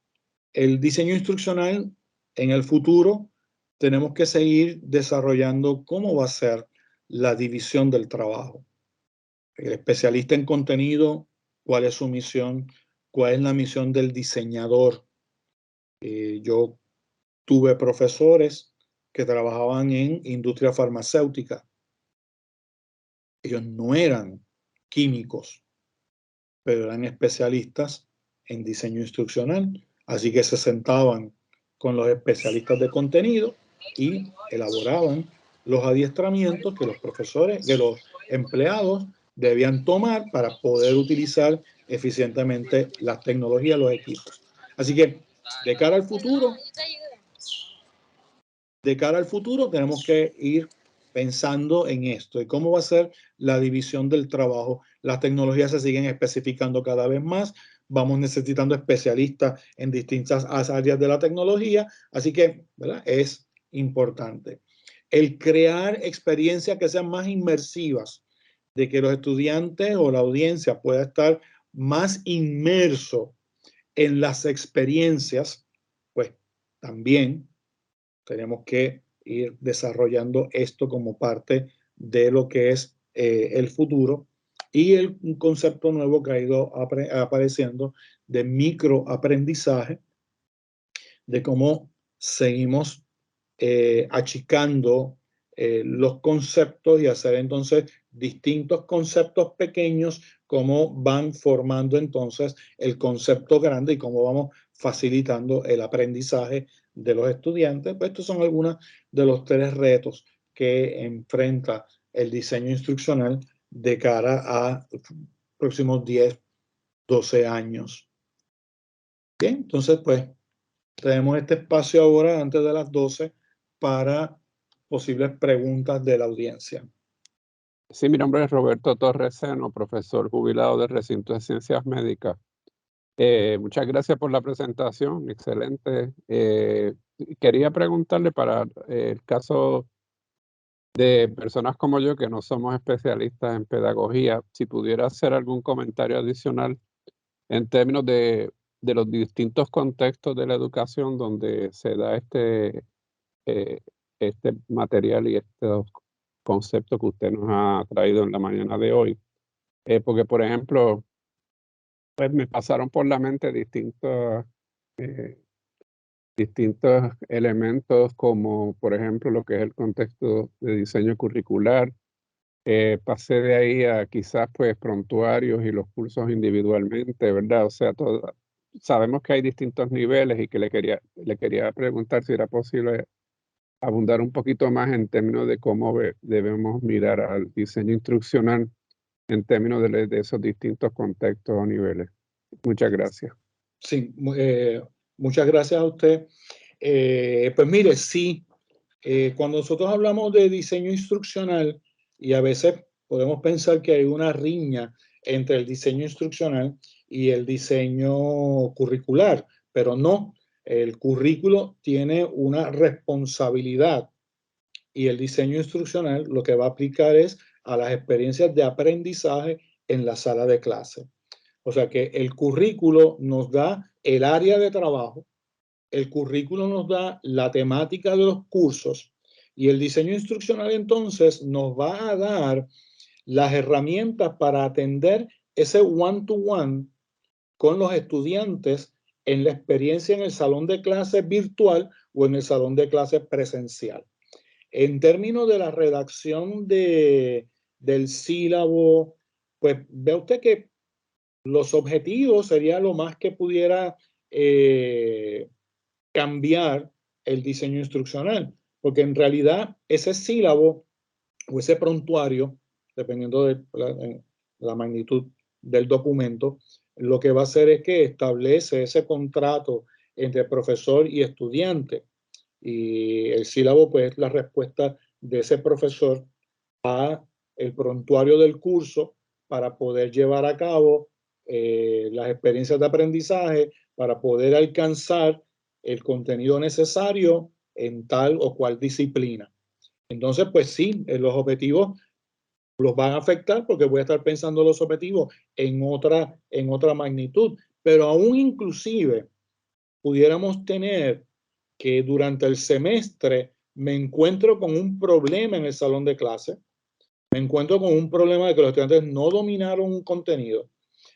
el diseño instruccional en el futuro tenemos que seguir desarrollando cómo va a ser la división del trabajo. El especialista en contenido, cuál es su misión, cuál es la misión del diseñador. Yo tuve profesores que trabajaban en industria farmacéutica. Ellos no eran químicos, pero eran especialistas en diseño instruccional. Así que se sentaban con los especialistas de contenido y elaboraban los adiestramientos que los profesores, que los empleados debían tomar para poder utilizar eficientemente las tecnologías, los equipos. Así que de cara al futuro tenemos que ir pensando en esto y cómo va a ser la división del trabajo. Las tecnologías se siguen especificando cada vez más. Vamos necesitando especialistas en distintas áreas de la tecnología. Así que, ¿verdad?, es importante el crear experiencias que sean más inmersivas, de que los estudiantes o la audiencia pueda estar más inmerso en las experiencias. Pues también tenemos que ir desarrollando esto como parte de lo que es el futuro, y un concepto nuevo que ha ido apareciendo de microaprendizaje, de cómo seguimos achicando los conceptos y hacer entonces distintos conceptos pequeños, cómo van formando entonces el concepto grande y cómo vamos facilitando el aprendizaje de los estudiantes. Pues estos son algunos de los 3 retos que enfrenta el diseño instruccional de cara a próximos 10, 12 años. Bien, entonces pues tenemos este espacio ahora antes de las 12 para posibles preguntas de la audiencia. Sí, mi nombre es Roberto Torres Seno, profesor jubilado del Recinto de Ciencias Médicas. Muchas gracias por la presentación, excelente. Quería preguntarle para el caso de personas como yo que no somos especialistas en pedagogía, si pudiera hacer algún comentario adicional en términos de los distintos contextos de la educación donde se da este material y estos conceptos que usted nos ha traído en la mañana de hoy. Porque, por ejemplo, pues me pasaron por la mente distintos elementos, como por ejemplo lo que es el contexto de diseño curricular. Pasé de ahí a quizás pues prontuarios y los cursos individualmente, ¿verdad? O sea, sabemos que hay distintos niveles y que le quería preguntar si era posible abundar un poquito más en términos de cómo debemos mirar al diseño instruccional en términos de esos distintos contextos o niveles. Muchas gracias. Sí, muchas gracias a usted. Pues mire, sí, cuando nosotros hablamos de diseño instruccional, y a veces podemos pensar que hay una riña entre el diseño instruccional y el diseño curricular, pero no. El currículo tiene una responsabilidad y el diseño instruccional lo que va a aplicar es a las experiencias de aprendizaje en la sala de clase. O sea que el currículo nos da el área de trabajo, el currículo nos da la temática de los cursos, y el diseño instruccional entonces nos va a dar las herramientas para atender ese one-to-one con los estudiantes en la experiencia en el salón de clases virtual o en el salón de clases presencial. En términos de la redacción del sílabo, pues ve usted que los objetivos sería lo más que pudiera cambiar el diseño instruccional, porque en realidad ese sílabo o ese prontuario, dependiendo de la magnitud del documento, lo que va a hacer es que establece ese contrato entre profesor y estudiante, y el sílabo pues es la respuesta de ese profesor a el prontuario del curso para poder llevar a cabo las experiencias de aprendizaje, para poder alcanzar el contenido necesario en tal o cual disciplina. Entonces, pues sí, los objetivos los van a afectar porque voy a estar pensando los objetivos en otra magnitud, pero aún inclusive pudiéramos tener que durante el semestre me encuentro con un problema en el salón de clase, me encuentro con un problema de que los estudiantes no dominaron un contenido,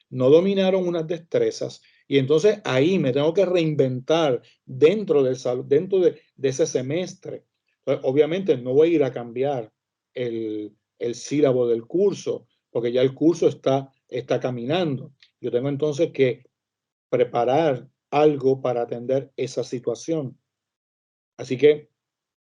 no dominaron unas destrezas, y entonces ahí me tengo que reinventar dentro de ese semestre. Entonces, obviamente no voy a ir a cambiar el sílabo del curso, porque ya el curso está caminando. Yo tengo entonces que preparar algo para atender esa situación. Así que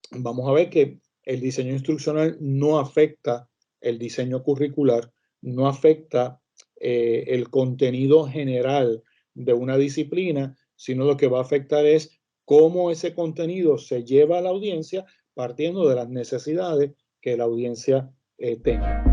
vamos a ver que el diseño instruccional no afecta el diseño curricular, no afecta el contenido general de una disciplina, sino lo que va a afectar es cómo ese contenido se lleva a la audiencia partiendo de las necesidades que la audiencia tenga.